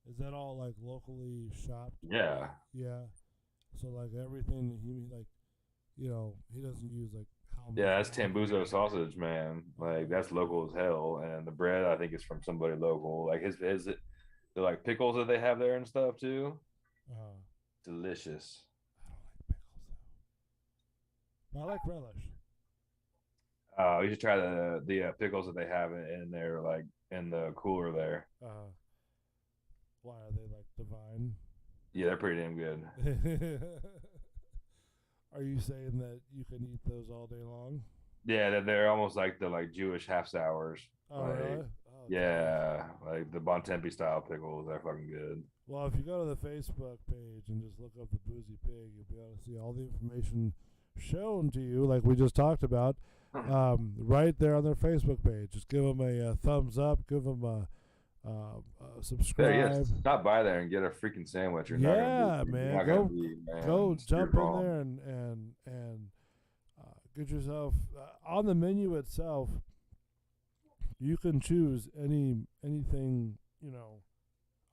is that all like locally shopped? Yeah. Yeah. So like everything that he doesn't use like how much. Yeah, that's Tambuzo sausage, man. Like, that's local as hell. And the bread, I think, is from somebody local. Like the like pickles that they have there and stuff too. Delicious. I don't like pickles though. But I like relish. You should try the pickles that they have in there, like in the cooler there. Why are they like divine? Yeah, they're pretty damn good. Are you saying that you can eat those all day long? Yeah, they're almost like the Jewish half sours. Oh, really? Yeah, like the Bon Tempe style pickles. They're fucking good. Well, if you go to the Facebook page and just look up the Boozy Pig, you'll be able to see all the information shown to you, like we just talked about, right there on their Facebook page. Just give them a thumbs up, give them a subscribe. Yeah, stop by there and get a freaking sandwich. You're not man. Go jump in there and get yourself on the menu itself. You can choose anything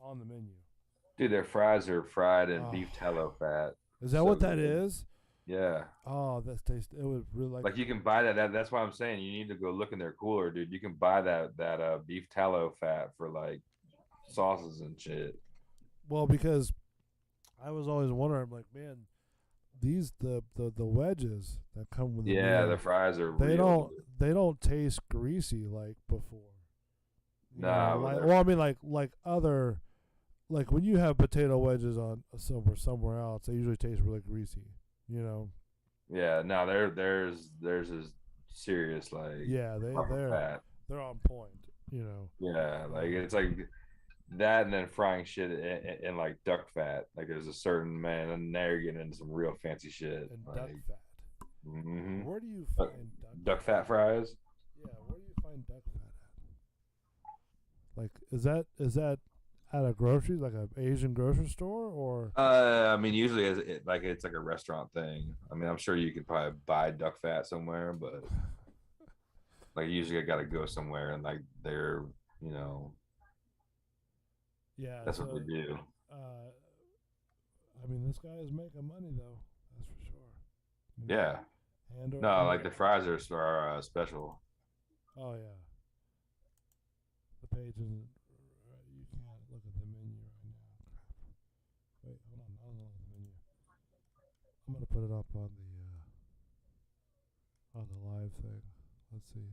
on the menu. Dude, their fries are fried in beef tallow fat. Is that what that is? Yeah. Oh, that's tasty. It would really like you can buy that. That's why I'm saying you need to go look in their cooler, dude. You can buy that beef tallow fat for like sauces and shit. Well, because I was always wondering, like, man, the wedges that come with the fries are they don't taste greasy like before. Nah, like, whatever. well, I mean, like other, like when you have potato wedges on somewhere else, they usually taste really greasy. You know. Yeah, no, there's is serious like Yeah, proper fat. they're on point. You know. Yeah, like it's like that, and then frying shit in like duck fat. Like there's a certain man, and now you're getting into some real fancy shit. And Like, duck fat. mhm. Where do you Duck, find duck fat fries. Yeah, where do you find duck fat at? Like, is that at a grocery, like a Asian grocery store, or? I mean, usually it's like a restaurant thing. I mean, I'm sure you could probably buy duck fat somewhere, but like usually I got to go somewhere, and like they're, you know, Yeah, that's so, what they do. I mean, this guy is making money though. That's for sure. Yeah. And No, like the fries are special. Oh yeah. The page isn't. You can't look at the menu right now. Crap. Wait, hold on. I don't know the menu. I'm gonna put it up on the live thing. Let's see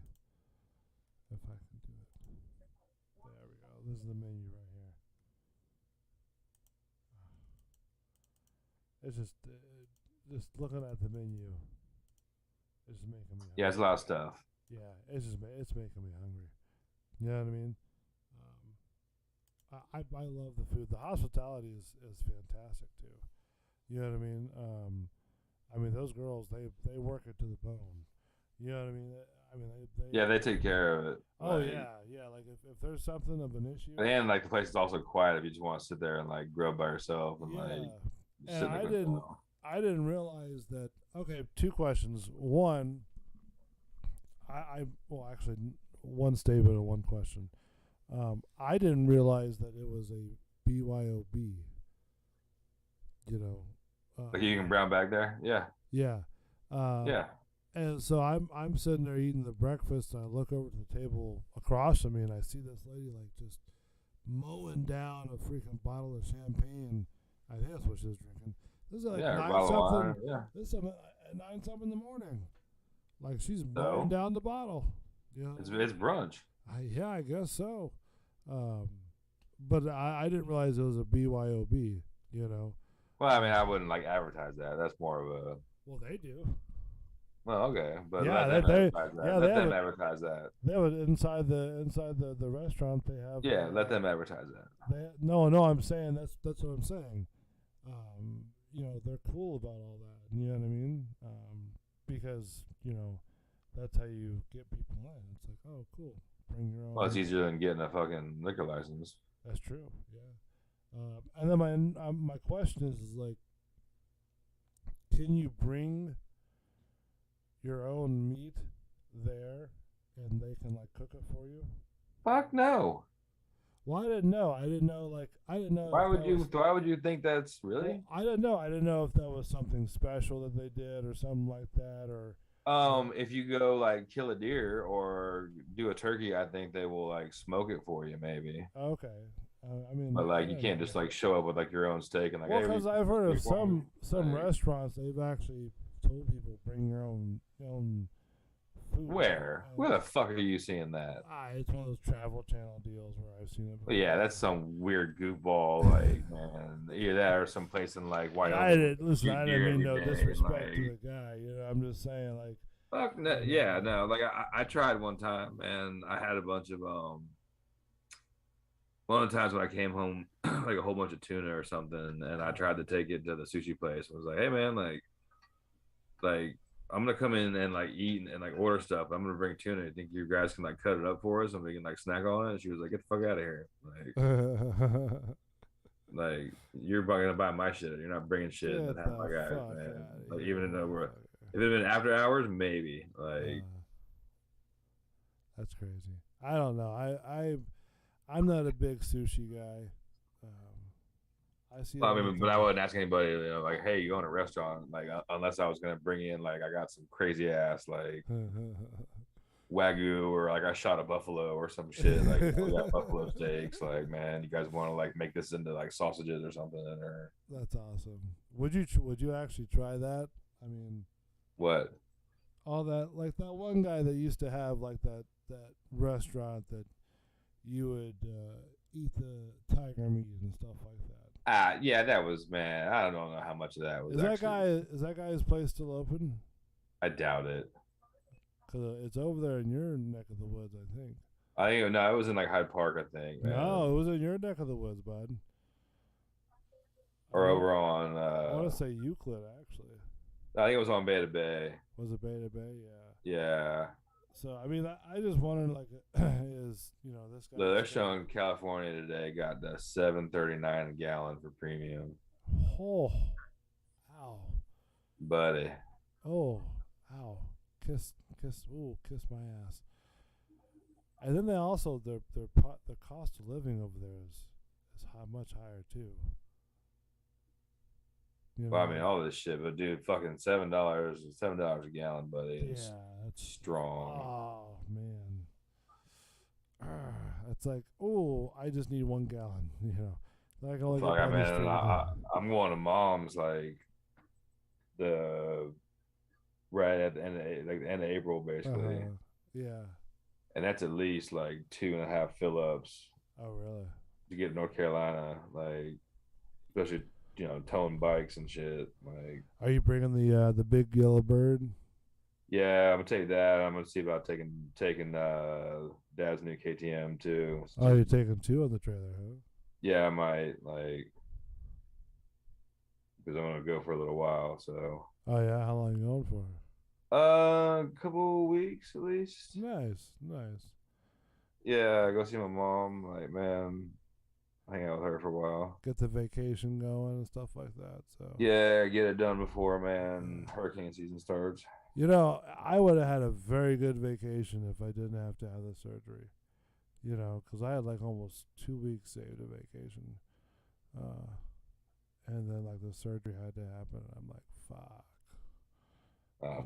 if I can do it. There we go. This is the menu right here. It's just looking at the menu. It's just making me. Yeah, it's a lot of stuff. Yeah, it's making me hungry. You know what I mean? I love the food. The hospitality is fantastic too. You know what I mean? Those girls they work it to the bone. You know what I mean? Yeah, they take care of it. Oh Like, yeah. Like if there's something of an issue. and like the place is also quiet if you just want to sit there and like grill by yourself and Yeah. like And sit in the grill. I didn't realize that. Okay, two questions. One, well actually one statement and one question. I didn't realize that it was a BYOB. You know. Like you can brown bag there. Yeah. Yeah. Yeah. And so I'm sitting there eating the breakfast, and I look over to the table across from me, and I see this lady like just mowing down a freaking bottle of champagne. I think that's what she was drinking. This is like Yeah, a 9 bottle of something. wine, yeah. This is 9 something in the morning. Like she's So? mowing down the bottle. You know? It's brunch. Yeah, I guess so. But I didn't realize it was a BYOB. You know. Well, I mean, I wouldn't like advertise that. That's more of a. Well, they do. Well, okay, but Yeah, let them they- advertise that. yeah, Let they them have advertise that. They would inside the restaurant. They have. Yeah, let them advertise that. No, I'm saying that's what I'm saying. You know, they're cool about all that. You know what I mean? Because that's how you get people in. It's like, oh, cool, bring your own. Well, it's easier than getting a fucking liquor license. That's true. Yeah. And then my question is like, can you bring your own meat there, and they can like cook it for you? Fuck no. Well, I didn't know. I didn't know. Why would you think that's really? Well, I didn't know. I didn't know if that was something special that they did or something like that, or. If you go like kill a deer or do a turkey, I think they will like smoke it for you, maybe. Okay. I mean, But like I you don't can't know. just like show up with like your own steak and like. Well, hey, because I've heard of we want some like- restaurants, they've actually told people bring your own food. Where? And- Where the fuck are you seeing that? It's one of those Travel Channel deals where I've seen it. Well, yeah, that's some weird goofball, like man. Either that or someplace in like Wyoming. I didn't shoot deer mean every no day, disrespect like- to the guy. I'm just saying like. Fuck no, yeah, no. Like I tried one time, and I had a bunch of One of the times when I came home, like a whole bunch of tuna or something, and I tried to take it to the sushi place. I was like, hey man, like I'm gonna come in and like eat and like order stuff. I'm gonna bring tuna. You think you guys can like cut it up for us and we can like snack on it? And she was like, get the fuck out of here. Like you're gonna buy my shit. You're not bringing shit and have my guys, man. Like even though if it had been after hours, maybe. Like that's crazy. I don't know. I'm not a big sushi guy. I see. I mean, but I wouldn't ask anybody, like, hey, you go in a restaurant, like, unless I was gonna bring in, like, I got some crazy ass, like, Wagyu, or like I shot a buffalo or some shit, like, we got buffalo steaks, like, man, you guys want to like make this into like sausages or something, or That's awesome. Would you actually try that? I mean, what? all that, like that one guy that used to have like that restaurant that you would eat the tiger meat and stuff like that. Yeah, that was, man. I don't know how much of that was Is actually. that guy's place still open? I doubt it. Cause it's over there in your neck of the woods, I think. I think no, it was in like Hyde Park, I think, No, it man, was in your neck of the woods, bud. or over on. I want to say Euclid, actually. I think it was on Beta Bay. Was it Beta Bay? Yeah. Yeah, So I mean, I just wondered, like, is this guy? they're showing California today got the 7.39 a gallon for premium, Oh, ow, buddy. oh, ow, kiss, ooh, kiss my ass. And then they also the cost of living over there is much higher too. Well, I mean, all this shit, but dude, fucking $7 a gallon, buddy. It's yeah, that's strong. Oh man, it's like, oh, I just need 1 gallon. I can only Fuck, get I by this mean, street. I'm going to mom's like the right at the end of like the end of April, basically, Yeah. and that's at least like 2.5 fill-ups Oh really? to get to North Carolina, like especially towing bikes and shit. Like, Are you bringing the big yellow bird? yeah, I'm gonna take that. I'm gonna see about taking Dad's new KTM too. Oh, you're taking 2 on the trailer, huh? Yeah, I might, like, because I'm gonna go for a little while. So, Oh yeah, how long you going for? a couple weeks at least. Nice. Yeah, go see my mom. Like, man, hang out with her for a while. Get the vacation going and stuff like that. So Yeah, get it done before, man, hurricane season starts. I would have had a very good vacation if I didn't have to have the surgery. Because I had like almost 2 weeks saved of vacation, and then like the surgery had to happen. And I'm like, fuck.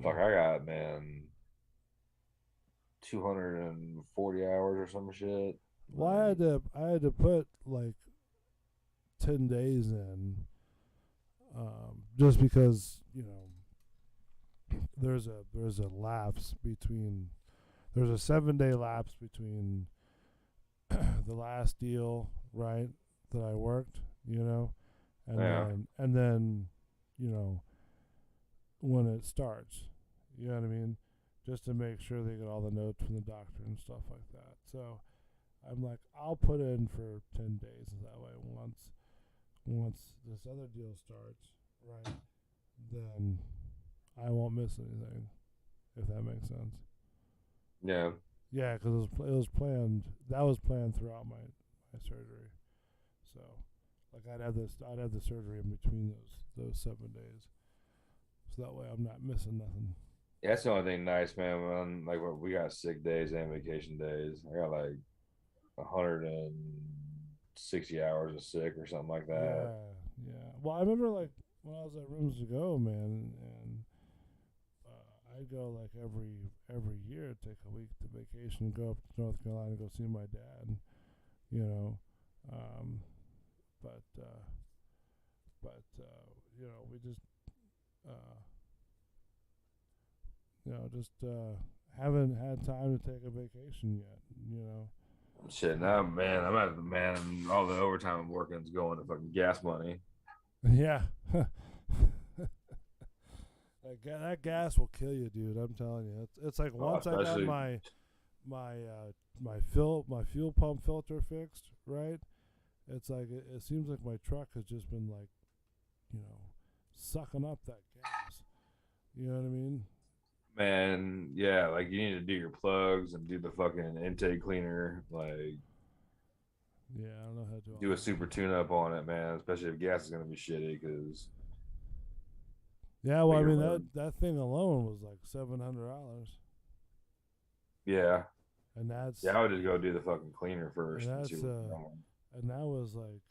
Fuck, I got, man, 240 hours or some shit. Well, I had to put like 10 days in, just because there's a lapse between there's a 7-day lapse between the last deal, right, that I worked, and Yeah. then when it starts, you know what I mean, just to make sure they get all the notes from the doctor and stuff like that. So I'm like, I'll put in for 10 days, and that way once this other deal starts, right, then I won't miss anything, if that makes sense. Yeah. Yeah, because it was planned. That was planned throughout my surgery. So, like, I'd have the surgery in between those 7 days, so that way I'm not missing nothing. Yeah, that's the only thing nice, man. When like we got sick days and vacation days. I got like 160 hours of sick or something like that. Yeah. Well, I remember like when I was at Rooms to Go, man, and I'd go like every year, take a week to vacation, go up to North Carolina, go see my dad, you know. Um, but we just haven't had time to take a vacation yet. Shit, now, man, I'm at the man. All the overtime I'm working is going to fucking gas money. Yeah. That gas will kill you, dude. I'm telling you. It's like once I got especially- my fuel pump filter fixed, right? It's like it seems like my truck has just been like, sucking up that gas. You know what I mean? Man, yeah, like you need to do your plugs and do the fucking intake cleaner. Like, Yeah, I don't know how to do a super tune up on it, man. Especially if gas is gonna be shitty, because Yeah, well, I bigger mean load. that thing alone was like $700, yeah, and that's I would just go do the fucking cleaner first And and see that's, what's going on. and that was like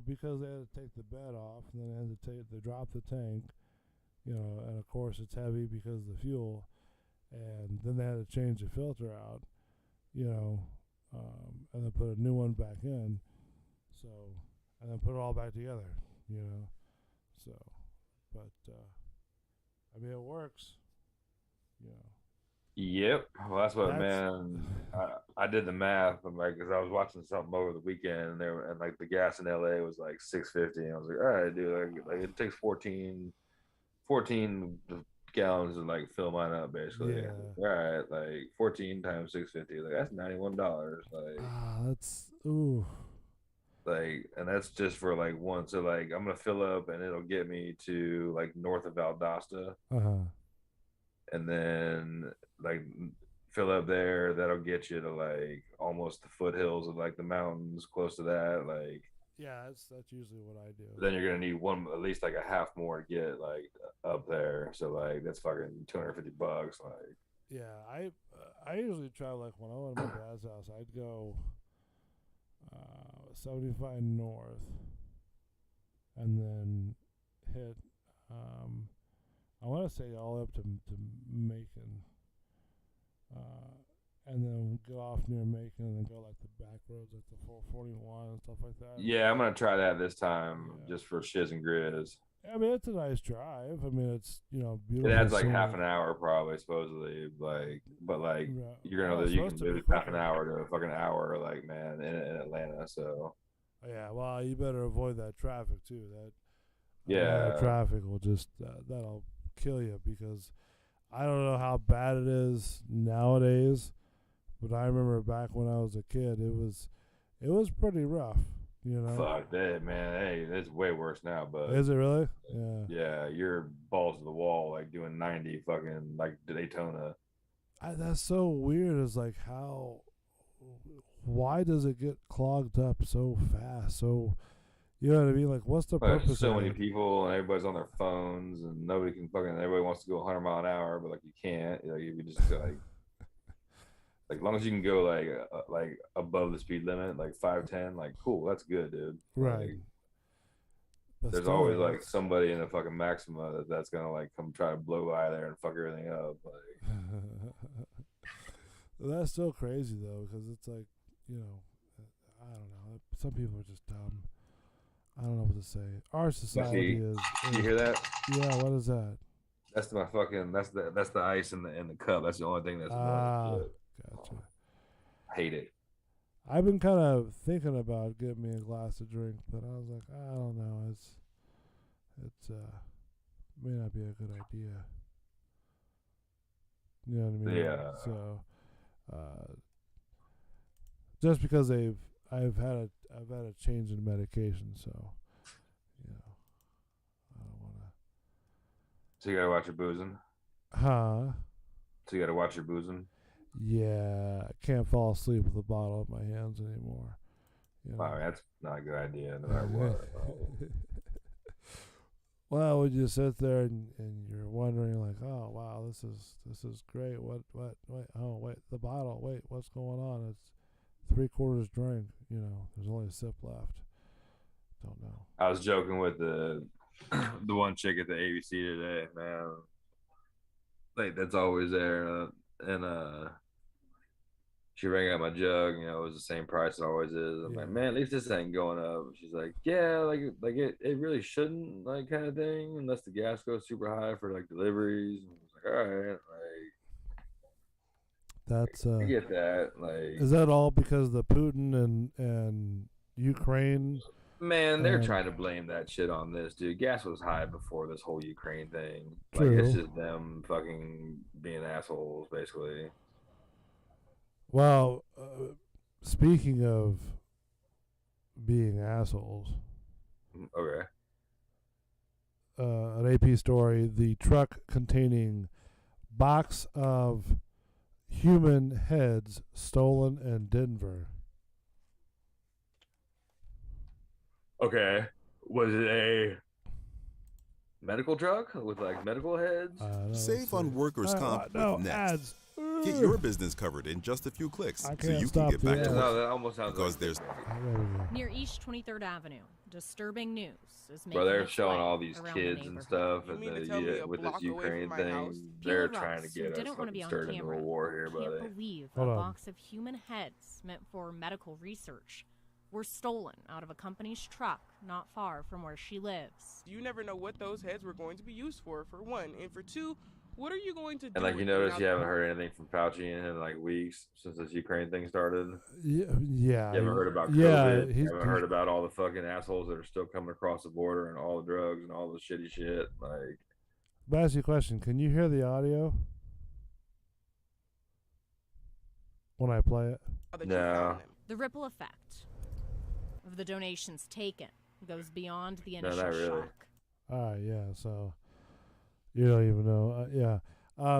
because they had to take the bed off, and then they drop the tank, and of course it's heavy because of the fuel, and then they had to change the filter out, and then put a new one back in, so and then put it all back together, so, but I mean it works, Yep. Well, that's what, That's- man. I did the math. I'm like, because I was watching something over the weekend, and and like the gas in LA was like 650, and I was like, all right, dude, like it takes 14 gallons to like fill mine up, basically. Yeah. All right, like 14 times 650, like that's $91. That's ooh. And that's just for like one. So like I'm gonna fill up, and it'll get me to like north of Valdosta, Uh-huh. and then like fill up there. That'll get you to like almost the foothills of like the mountains, close to that. Like Yeah, that's usually what I do. then you're gonna need one at least like a half more to get like up there. So like that's fucking $250. Like Yeah, I usually try, like when I went to my dad's house, I'd go 75 north, and then hit I want to say all up to Macon, and then go off near Macon, and then go like the back roads, like the 441 and stuff like that. yeah, I'm gonna try that this time Yeah. just for shiz and grizz. I mean, it's a nice drive. I mean, it's It beautiful. adds like scenery. half an hour probably, supposedly. Like, but like Yeah. you're gonna Well, it's you can supposed to lose be half an quicker. hour to a fucking hour, like man, in Atlanta. So Yeah, well, you better avoid that traffic too. That yeah, traffic will just that'll kill you, because I don't know how bad it is nowadays, but I remember back when I was a kid, it was pretty rough. fuck that, man. Hey, it's way worse now, but Is it really? Yeah. yeah, you're balls to the wall, like doing 90, fucking like Daytona. That's so weird. Is like why does it get clogged up so fast? So, you know what I mean? Like, what's the There's purpose so of many it? people, and everybody's on their phones, and nobody can fucking. Everybody wants to go 100 mile an hour, but like you can't. Like if you just like as long as you can go like above the speed limit, like 510, like cool, that's good, dude. Right. Like, But there's still, always like that's- somebody in a fucking Maxima that's gonna like come try to blow by there and fuck everything up. Like That's still crazy though, because it's like, I don't know. Some people are just dumb. I don't know what to say. Our society is. you hear that? Yeah. What is that? That's my fucking. That's the ice in the cup. That's the only thing that's Ah, annoying. gotcha. I hate it. I've been kind of thinking about getting me a glass to drink, but I was like, I don't know. It's may not be a good idea. You know what I mean? Yeah. So, just because I've had a change in medication, so I don't want So you gotta watch your boozing. to. Huh? So you gotta watch your boozing. Yeah, I can't fall asleep with a bottle in my hands anymore. Wow, that's not a good idea, no matter what. Well, when you sit there and you're wondering like, oh wow, this is great. What wait, oh wait, the bottle, wait, what's going on? It's 3/4 drink. There's only a sip left. Don't know. I was joking with the one chick at the ABC today, man. Like that's always there, and she rang out my jug. It was the same price it always is. I'm like, Yeah. man, at least this ain't going up. She's like, yeah, like it really shouldn't, like kind of thing, unless the gas goes super high for like deliveries. And I was like, all right, like That's I get that. Like, is that all because of the Putin and Ukraine? man, they're trying to blame that shit on this, dude. Gas was high before this whole Ukraine thing. Like, True. it's just them fucking being assholes, basically. Well, speaking of being assholes, Okay. an AP story: the truck containing box of human heads stolen in Denver. Okay. Was it a medical truck with like medical heads? Save on workers' comp no, with Next. ads. Get your business covered in just a few clicks I so can't you stop can get back the to ad. No, work. that almost sounds Because like there's There we go. Near East 23rd Avenue, disturbing news is making bro, they're its showing way all these around kids the and neighborhood. stuff You at mean to tell me a with block this away Ukraine from my thing. house? They're Few trying to adults who get us didn't want to be fucking on started into a camera war here, can't buddy. believe Hold a on. box of human heads meant for medical research were stolen out of a company's truck not far from where she lives. You never know what those heads were going to be used for one. And for two, What are you going to do? And like you with notice, now- you haven't heard anything from Fauci in like weeks since this Ukraine thing started. Yeah, yeah. You haven't heard about yeah, COVID. You haven't heard about all the fucking assholes that are still coming across the border and all the drugs and all the shitty shit. Like, But ask you a question. Can you hear the audio when I play it? that you No. found them? The ripple effect of the donations taken goes beyond the No, initial not really. shock. All right, yeah. So you don't even know. Yeah.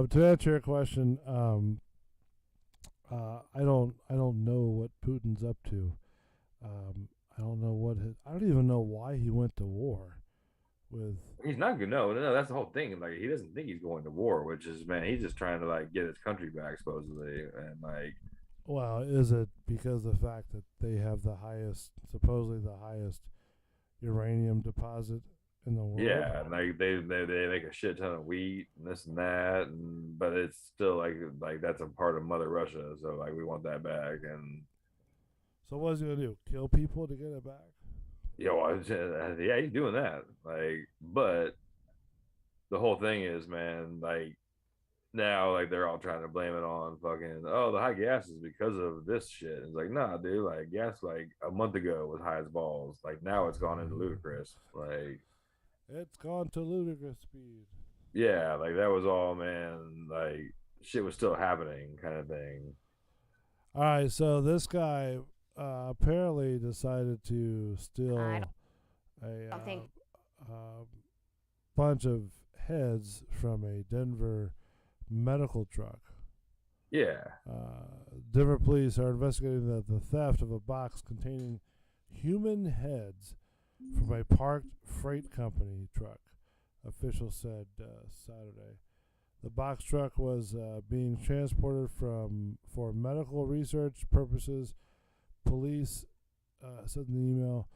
To answer your question, I don't know what Putin's up to. I don't know I don't even know why he went to war with. He's not good. No, that's the whole thing. Like, he doesn't think he's going to war, which is, man, he's just trying to like get his country back, supposedly, and like. Well, is it because of the fact that they have supposedly the highest uranium deposit in the world? Yeah, and like they make a shit ton of wheat and this and that, but it's still like that's a part of Mother Russia, so like we want that back. And So what is he gonna do? Kill people to get it back? yeah, he's doing that. Like, but the whole thing is, man, like now like they're all trying to blame it on fucking the high gas is because of this shit. It's like, nah, dude, like gas like a month ago was high as balls. Like now it's gone into ludicrous. Like it's gone to ludicrous speed. Yeah, like that was all, man. Like shit was still happening, kind of thing. All right, so this guy apparently decided to steal a bunch of heads from a Denver medical truck. Yeah. Denver police are investigating the theft of a box containing human heads from a parked freight company truck, officials said Saturday. The box truck was being transported for medical research purposes. Police said in the email,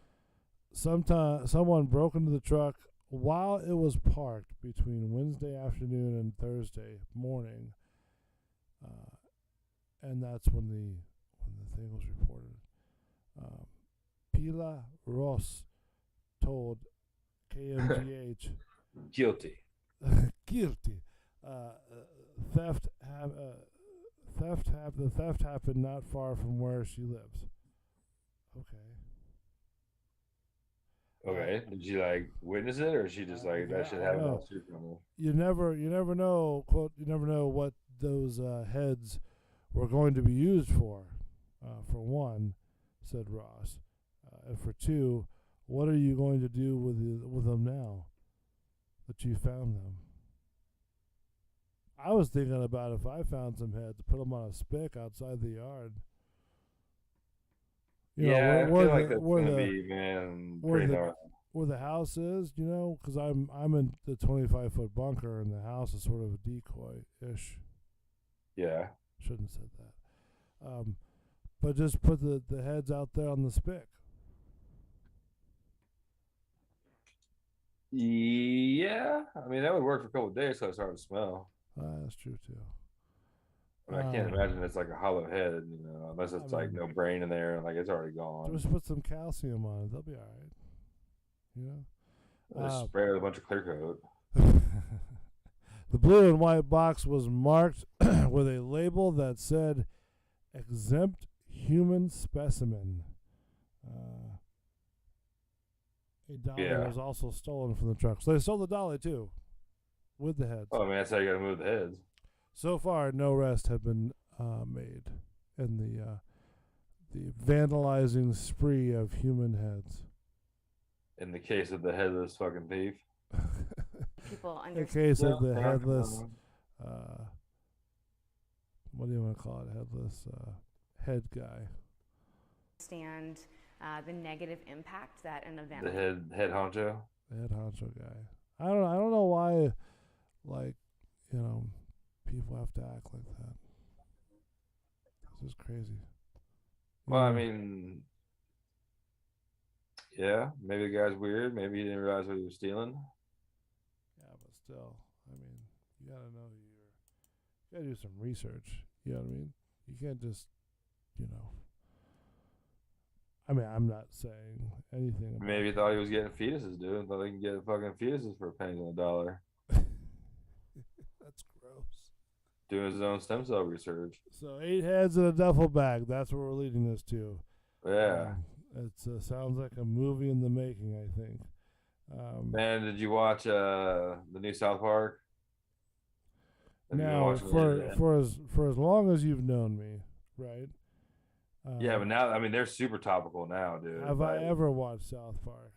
someone broke into the truck while it was parked between Wednesday afternoon and Thursday morning, and that's when the thing was reported. Pila Ross told KMGH guilty. The theft happened not far from where she lives. Okay. Did she like witness it, or she just like that shit happened on the street corner? You never know, quote, you never know what those heads were going to be used for one, said Ross. And for two, what are you going to do with them now that you found them? I was thinking about if I found some heads, put them on a spick outside the yard. I feel like that's gonna be, man, pretty normal. Where the house is, because I'm in the 25-foot bunker, and the house is sort of a decoy-ish. Yeah. Shouldn't have said that. But just put the heads out there on the spick. Yeah, I mean that would work for a couple of days, so it's hard to smell. That's true too. I can't imagine it's like a hollow head, unless it's like no brain in there, like it's already gone. Just put some calcium on it; they'll be all right. Just spray with a bunch of clear coat. The blue and white box was marked with a label that said "exempt human specimen." A dolly was also stolen from the truck, so they stole the dolly too, with the heads. Oh man, that's how you gotta move the heads. So far, no arrests have been made in the vandalizing spree of human heads. In the case of the headless fucking thief. People in the case of the headless, what do you want to call it? Headless head guy. Understand the negative impact that an event. The head honcho. The head honcho guy. I don't know why, people have to act like that. This is crazy. Well, I mean, yeah, maybe the guy's weird. Maybe he didn't realize what he was stealing. Yeah, but still, I mean, you gotta know you gotta do some research. You know what I mean? You can't just, I mean, I'm not saying anything. Maybe he thought he was getting fetuses, dude. Thought he can get fucking fetuses for pennies on the dollar. That's doing his own stem cell research. So 8 heads in a duffel bag. That's what we're leading this to. Yeah. It sounds like a movie in the making, I think. Man, did you watch the new South Park? Have you been Now, watching it? for as long as you've known me, right? Yeah, but now I mean they're super topical now, dude. Have I ever watched South Park?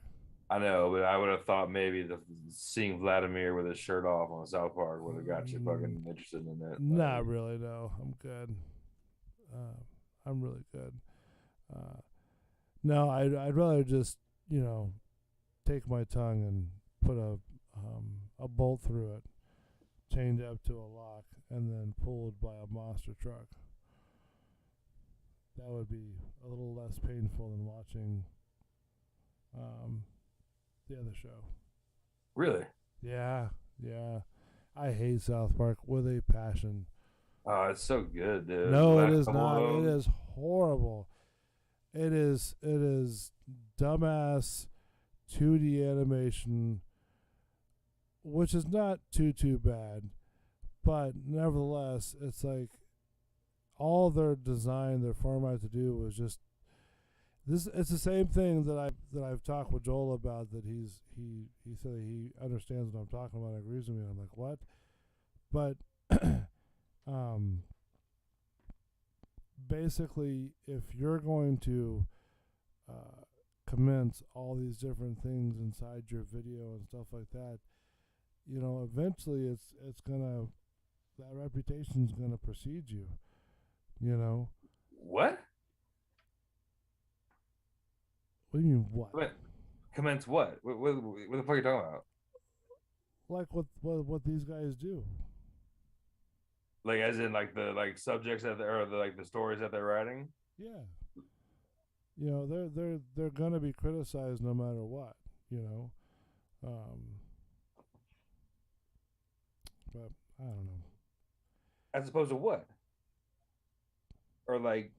I know, but I would have thought maybe seeing Vladimir with his shirt off on South Park would have got you fucking interested in it. Not really, no. I'm good. I'm really good. No, I'd rather just take my tongue and put a bolt through it, chained up to a lock, and then pulled by a monster truck. That would be a little less painful than watching the other show. Really? Yeah. I hate South Park with a passion. Oh, it's so good, dude. No, it is not. It is horrible. It is dumbass 2D animation, which is not too bad, but nevertheless, it's like all their design, their format to do was just this. It's the same thing that I've talked with Joel about. That he said that he understands what I'm talking about, and agrees with me. And I'm like, what? But basically, if you're going to commence all these different things inside your video and stuff like that, eventually it's gonna, that reputation's gonna precede you. What? What do you mean what? Commence what? What the fuck are you talking about? Like what these guys do. Like as in like the subjects that or the stories that they're writing? Yeah. They're gonna be criticized no matter what, but I don't know. As opposed to what? Or like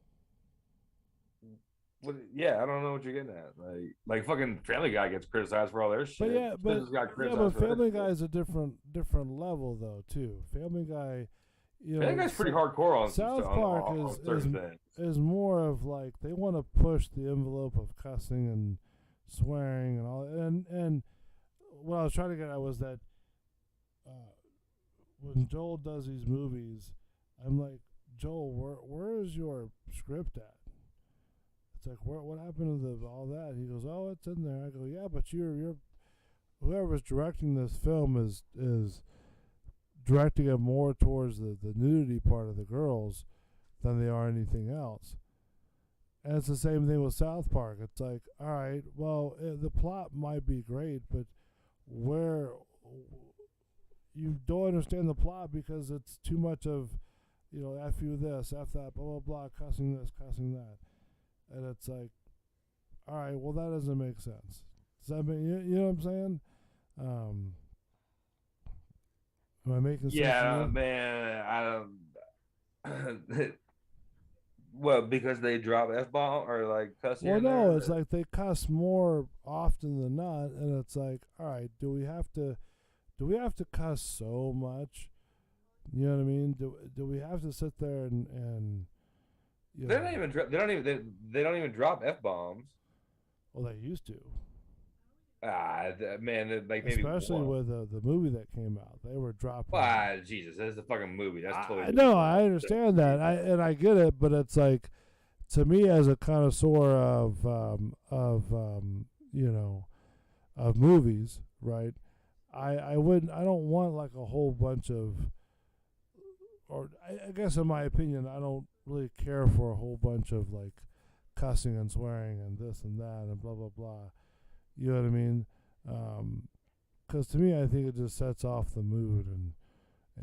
what, yeah, I don't know what you're getting at. Like fucking Family Guy gets criticized for all their shit. But Family Guy is a different level though too. Family Guy, Family Guy's pretty hardcore on South Park is more of like they want to push the envelope of cussing and swearing and all, and what I was trying to get at was that when Joel does these movies, I'm like, Joel, where is your script at? It's like, what happened to all that? He goes, oh, it's in there. I go, yeah, but you're whoever's directing this film is directing it more towards the nudity part of the girls than they are anything else. And it's the same thing with South Park. It's like, all right, well, the plot might be great, but where you don't understand the plot because it's too much of, F you this, F that, blah, blah, blah, cussing this, cussing that. And it's like, all right, well, that doesn't make sense. Does that make, you know what I'm saying? Am I making sense? Yeah, man, I don't. Well, because they drop F-bomb or like cussing? Well, no, it's like they cuss more often than not, and it's like, all right, do we have to cuss so much? You know what I mean? Do we have to sit there and they don't even drop F-bombs. Well, they used to. Man, like maybe especially with the movie that came out, they were dropping. Jesus, that's a fucking movie. That's totally. No, I understand that, I get it, but it's like, to me as a connoisseur of movies, right? I don't want like a whole bunch of, or I guess in my opinion, I don't really care for a whole bunch of like cussing and swearing and this and that and blah blah blah. You know what I mean? Because to me, I think it just sets off the mood and I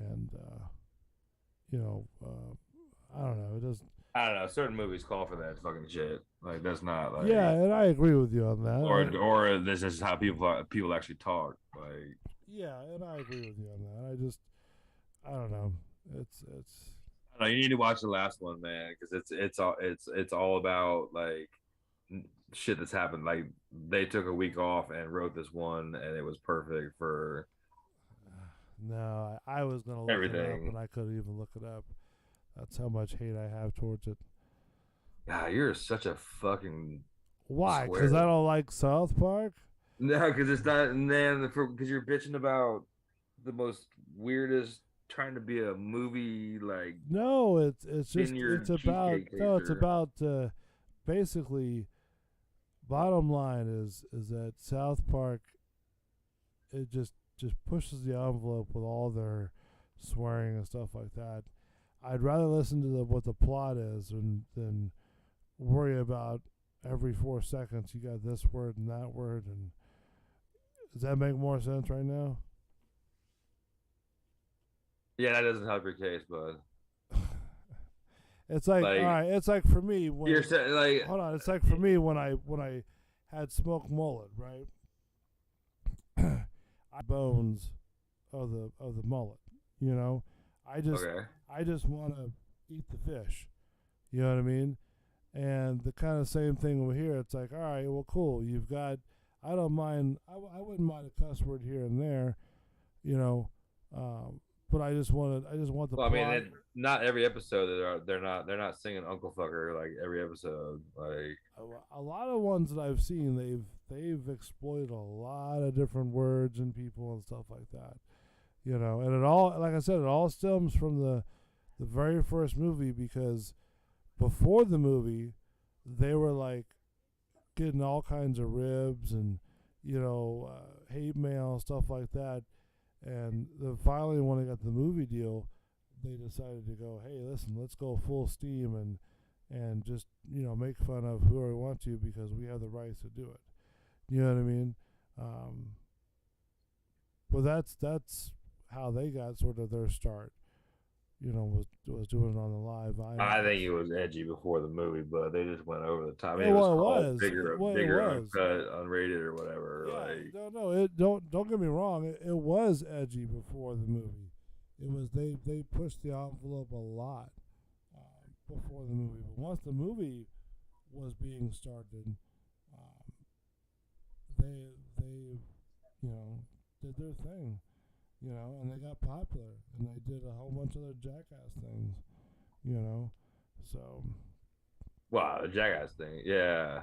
don't know. It doesn't. I don't know. Certain movies call for that fucking shit. Like that's not like. Yeah, and I agree with you on that. Or this is how people actually talk. Like. Yeah, and I agree with you on that. I don't know. It's. I don't know, you need to watch the last one, man, because it's all about like shit that's happened. Like they took a week off and wrote this one, and it was perfect for No, I was gonna look it up, Everything. and I couldn't even look it up. That's how much hate I have towards it. God, you're such a fucking Why? Because I swear. don't like South Park? No, because it's not, man. Because you're bitching about the most weirdest trying to be a movie like No, it's just vineyard about cheesecake no, it's taster. about basically. Bottom line is that South Park it just pushes the envelope with all their swearing and stuff like that. I'd rather listen to what the plot is than worry about every 4 seconds you got this word and that word. And does that make more sense right now? Yeah, that doesn't help your case, but It's like all like right. It's like for me when you're saying, like, hold on. It's like for me when I had smoked mullet, right? I bones of the mullet. You know, okay, I just want to eat the fish. You know what I mean? And the kind of same thing over here. It's like, all right, well, cool. You've got. I don't mind. I wouldn't mind a cuss word here and there. You know, but I just want the well, I mean, plot. not every episode they're not singing Uncle Fucker like every episode. Like, A lot of ones that I've seen, they've exploited a lot of different words and people and stuff like that. You know, and it all, like I said, it all stems from the very first movie because before the movie, they were like getting all kinds of ribs and hate mail stuff like that. And finally, when they got the movie deal, they decided to go, hey, listen, let's go full steam and just make fun of whoever we want to because we have the rights to do it. You know what I mean? But that's how they got sort of their start. Was doing it on the live I IMAX. think it was edgy before the movie, but they just went over the top. I mean, Yeah, it was well, it called was. bigger, Well, it bigger, was. uncut, unrated, or whatever. Yeah, Like, no, it don't get me wrong. It was edgy before the movie. It was they pushed the envelope a lot before the movie. But once the movie was being started, um, they did their thing, and they got popular, and they did a whole bunch of other jackass things, you know. So wow, the Jackass thing. Yeah.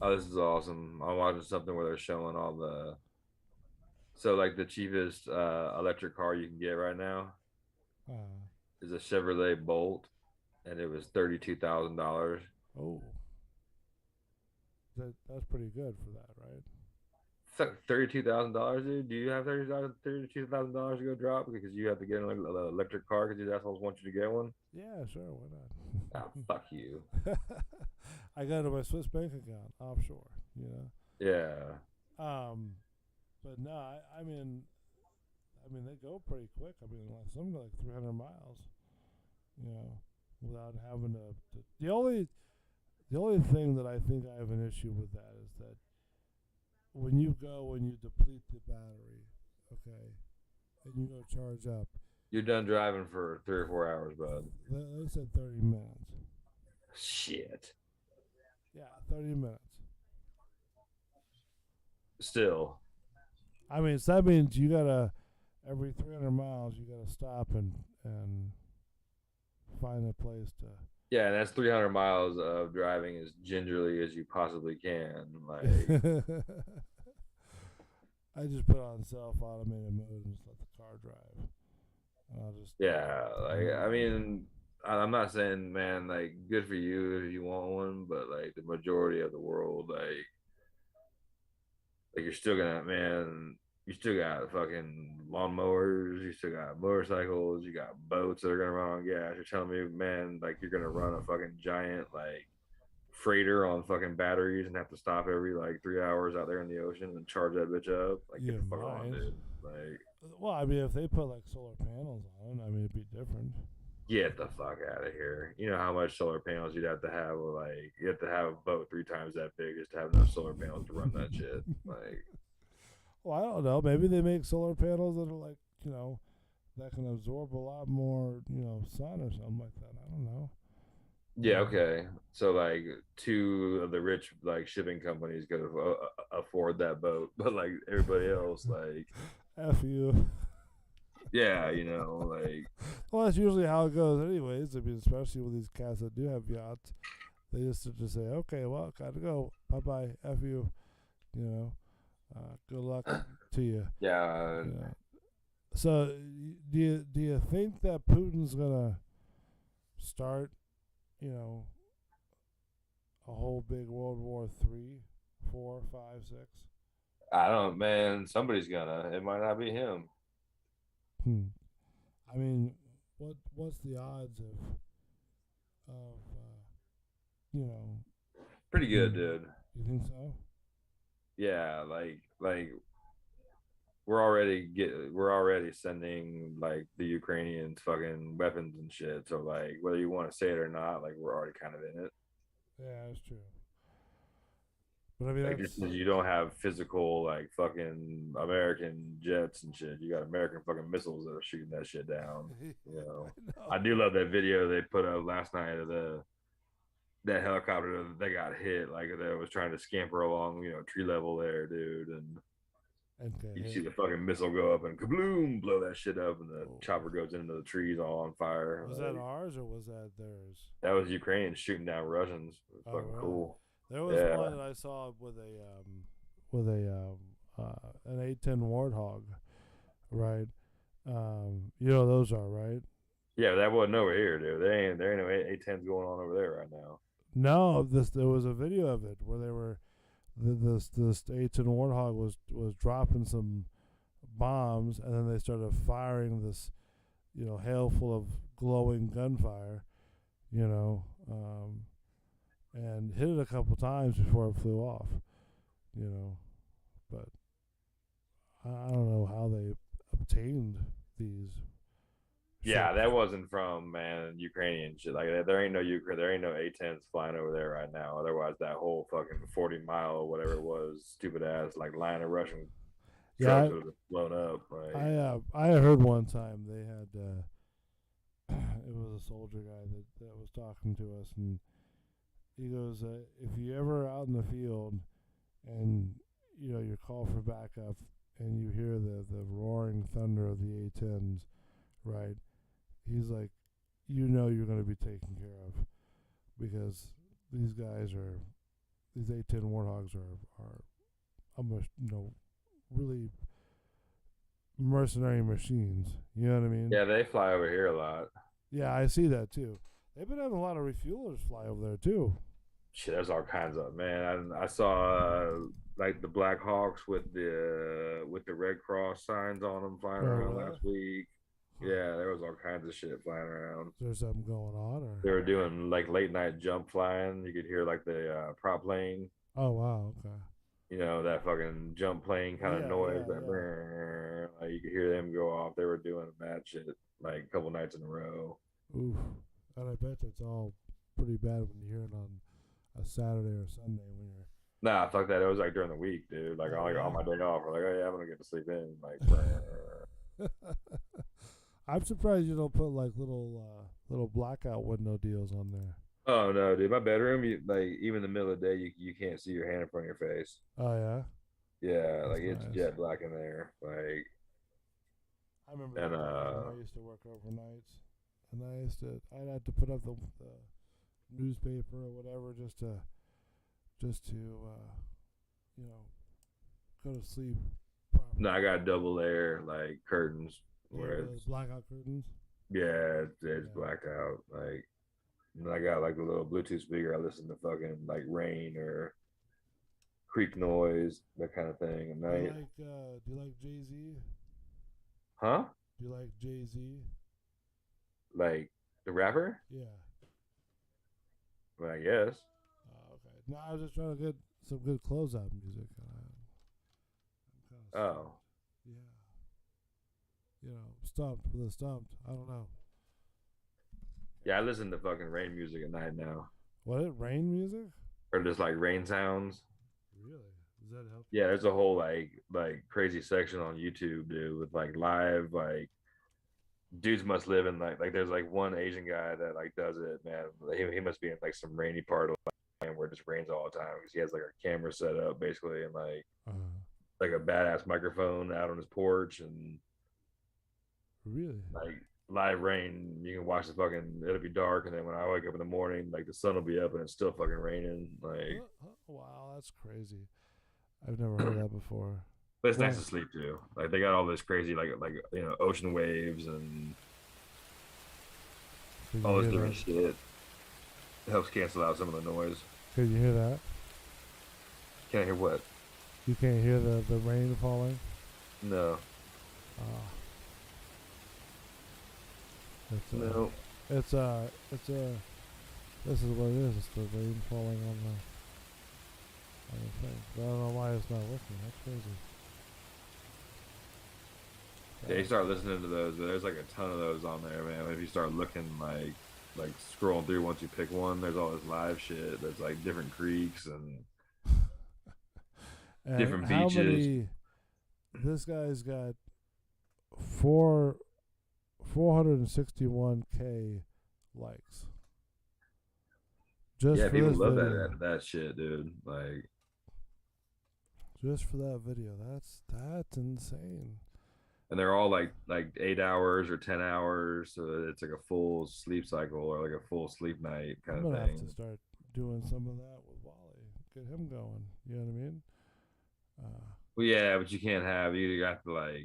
Oh, this is awesome. I'm watching something where they're showing all the like the cheapest electric car you can get right now uh, is a Chevrolet Bolt, and it was $32,000. oh, that's pretty good for that, right? $32,000, dude. Do you have $32,000 to go drop because you have to get an electric car because these assholes want you to get one? Yeah, sure, why Ah, not? fuck you. I got it in my Swiss bank account offshore, Yeah. But no, I mean they go pretty quick. I mean, like some go like 300 miles, without having to. The only thing that I think I have an issue with that is that when you go and you deplete the battery, okay, and you go charge up, You're done driving for 3 or 4 hours, bud. they said 30 minutes. Shit. Yeah, 30 minutes. Still. I mean, so that means you gotta every 300 miles you gotta stop and find a place to. Yeah, and that's 300 miles of driving as gingerly as you possibly can. Like, I just put on self-automated mode and just let the car drive. And I'll just yeah, like, I mean, I'm not saying, man, like, good for you if you want one, but like the majority of the world, like you're still gonna, man, you still got fucking lawnmowers, you still got motorcycles, you got boats that are gonna run on gas. You're telling me, man, like you're gonna run a fucking giant like freighter on fucking batteries and have to stop every like 3 hours out there in the ocean and charge that bitch up? Like, get you the fuck on, might. dude. Like, Well, I mean, if they put like solar panels on it, I mean, it'd be different. get the fuck out of here. You know how much solar panels you'd have to have? Like, you have to have a boat 3 times that big just to have enough solar panels to run that shit. Like, Well, I don't know. Maybe they make solar panels that are like, that can absorb a lot more, sun or something like that. I don't know. yeah, okay. So like two of the rich like shipping companies could afford that boat, but like everybody else, like, F you. Yeah, you know, like Well, that's usually how it goes, anyways. I mean, especially with these cats that do have yachts, they just say, "Okay, well, gotta go. Bye bye. F you." You know, good luck to you. yeah, You know. So, do you think that Putin's gonna start, you know, a whole big World War 3, 4, 5, 6? I don't, man. Somebody's gonna. It might not be him. Hmm. I mean, what's the odds of you know, Pretty good, Putin? dude. You think so? Yeah, like we're already sending like the Ukrainians fucking weapons and shit. So like whether you want to say it or not, like we're already kind of in it. Yeah, that's true. But I mean, Like just 'cause you don't have physical like fucking American jets and shit, you got American fucking missiles that are shooting that shit down. You know, I do love that video they put up last night of that helicopter that got hit, like that was trying to scamper along, you know, tree level there, dude, and you see the fucking missile go up and kabloom, blow that shit up, and the chopper goes into the trees all on fire. Was Like, that ours or was that theirs? that was Ukraine shooting down Russians. It was fucking really? cool. There was Yeah. one that I saw with an A10 Warthog, right? You know those are right. Yeah, that wasn't over here, dude. There ain't no A10s going on over there right now. No, there was a video of it where they were this A10 Warthog was dropping some bombs, and then they started firing this, hail full of glowing gunfire, you know, and hit it a couple times before it flew off, but I don't know how they obtained these. Yeah, ships. that wasn't from Ukrainian shit. Like there ain't no A10s flying over there right now. Otherwise, that whole fucking 40 mile or whatever it was, stupid ass like line of Russian trucks would have blown up. Like, I heard one time they had it was a soldier guy that was talking to us, and he goes, if you ever out in the field and you're called for backup and you hear the roaring thunder of the A10s, right? He's like, you're going to be taken care of because these A10 Warthogs are almost really mercenary machines. You know what I mean? yeah, they fly over here a lot. Yeah, I see that too. They've been having a lot of refuelers fly over there too. Shit, there's all kinds of, man. I saw like the Black Hawks with the Red Cross signs on them flying around last week. Yeah, there was all kinds of shit flying around. Is there something going on, or they were doing like late night jump flying. You could hear like the prop plane. Oh wow, okay. That fucking jump plane kind of noise. Yeah. Like you could hear them go off. They were doing mad shit like a couple nights in a row. Oof. And I bet that's all pretty bad when you hear it on a Saturday or Sunday when you're. Nah, fuck that. It was like during the week, dude. Like on my day off, we're like, oh yeah, I'm gonna get to sleep in. Like, I'm surprised you don't put like little blackout window deals on there. oh no, dude, my bedroom, even in the middle of the day, you can't see your hand in front of your face. Oh yeah. Yeah, That's like it's nice. jet black in there. Like, I remember that when I used to work overnights, and I'd have to put up the newspaper or whatever just to go to sleep properly. no, I got double layer like curtains where Those blackout curtains. yeah, it's blacked out. Like, and I got like a little Bluetooth speaker. I listen to fucking like rain or creek noise, that kind of thing at night. Do you like Jay-Z? Huh? Do you like Jay-Z? Like the rapper? Yeah. Well, I guess. Okay. No, I was just trying to get some good closeout music. Oh. Yeah. Stumped with a stumped. I don't know. Yeah, I listen to fucking rain music at night now. What? Rain music? Or just like rain sounds. Really? Does that help? Yeah, there's a whole like crazy section on YouTube, dude, with like live like dudes must live in like there's like one Asian guy that like does it, man. He must be in like some rainy part of land where it just rains all the time because he has like a camera set up basically and like a badass microphone out on his porch and Really? Like live rain, you can watch the fucking. It'll be dark, and then when I wake up in the morning, like the sun will be up, and it's still fucking raining. Like, Wow, that's crazy. I've never heard that before. but it's nice Well- to sleep too. Like they got all this crazy, like ocean waves and Can you all this hear different that? shit. It helps cancel out some of the noise. Can you hear that? Can't hear what? You can't hear the rain falling? No, Ah. no. It's this is what it is. It's the rain falling on the thing. But I don't know why it's not working. That's crazy. Yeah, you start listening to those, but there's like a ton of those on there, man. If you start looking like scrolling through, once you pick one, there's all this live shit. There's like different creeks and And different how beaches. many? This guy's got 461K likes. Just yeah, for people this love video. that shit, dude. Like, Just for that video. That's insane. and they're all like 8 hours or 10 hours, so it's like a full sleep cycle or like a full sleep night kind I'm of gonna thing. have to start doing some of that with Wally. Get him going. You know what I mean? Well, yeah, but you can't have you got to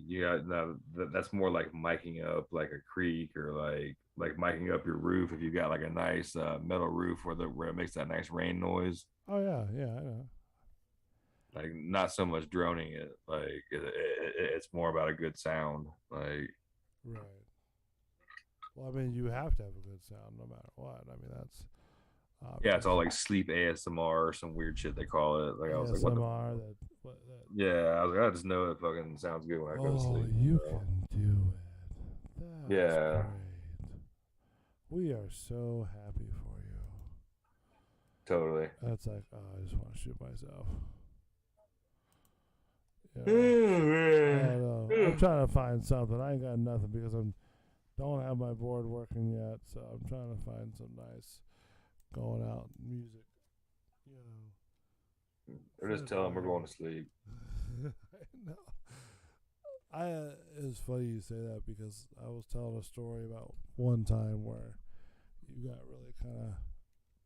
no, that's more like miking up like a creek or like miking up your roof if you got like a nice metal roof where it makes that nice rain noise. Oh yeah, I know. Like not so much droning it, like it's more about a good sound. Like Right. Well, I mean, you have to have a good sound no matter what. I mean, that's yeah, it's all like sleep ASMR or some weird shit they call it. Like I was like, what the ASMR. That. yeah, I was like, I just know it fucking sounds good when I go to Oh, sleep. you so. can do it. That's Yeah. great. We are so happy for you. Totally. That's like, oh, I just want to shoot myself. Yeah. I don't know. I'm trying to find something. I ain't got nothing because don't have my board working yet, so I'm trying to find some nice going out music. You know. Or just tell them we're going to sleep. No. It's funny you say that because I was telling a story about one time where you got really kind of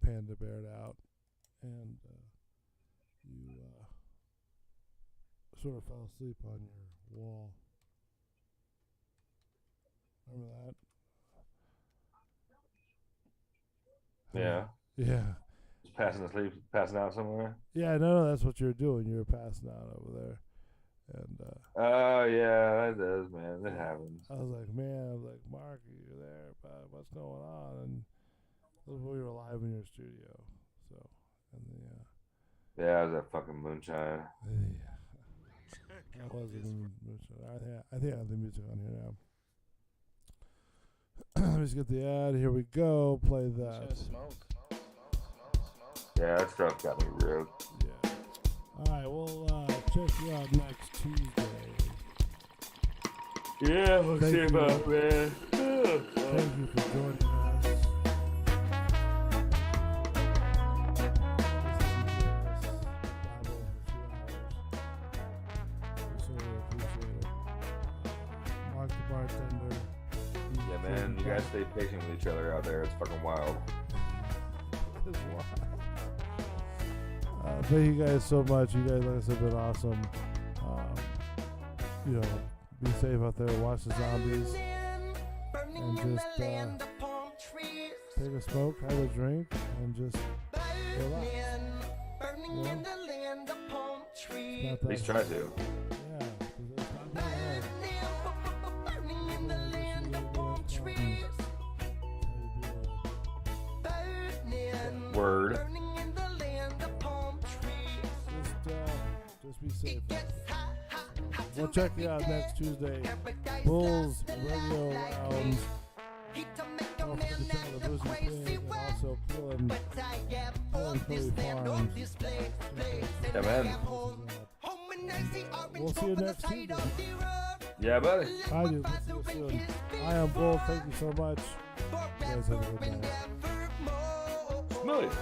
panda beared out and you sort of fell asleep on your wall. Remember that? Yeah. Yeah. Just passing out somewhere. Yeah, no, that's what you're doing. You're passing out over there. And Oh yeah, that does, man. That happens. I was like, Mark, you're there, but what's going on? And we were live in your studio. So, and Yeah, it was that fucking moonshine. that was I think I have the music on here now. Let me just get the ad. Here we go. Play that. Yeah, that stuff got me real. Yeah. All right, we'll check you out next Tuesday. Yeah, we'll Thank see you. about man. Thank you for joining us. Mark the Bartender. Yeah, man, you guys stay patient with each other out there. It's fucking wild. It's wild. Thank you guys so much. You guys, like I said, been awesome. You know, be safe out there. Watch the zombies. And just take a smoke, have a drink, and just relax. You know? It's not At least try to. Yeah. It's not that hard. Word. Just be safe. We'll check you out next Tuesday. Bulls Radio Lounge. Don't forget to check out the Boozy Queen and also Killing Philly Farms. Yeah, man. We'll see you next Tuesday. Yeah, buddy. I do. We'll see you soon. I am Bull. Thank you so much. You guys have a good night. Smooth.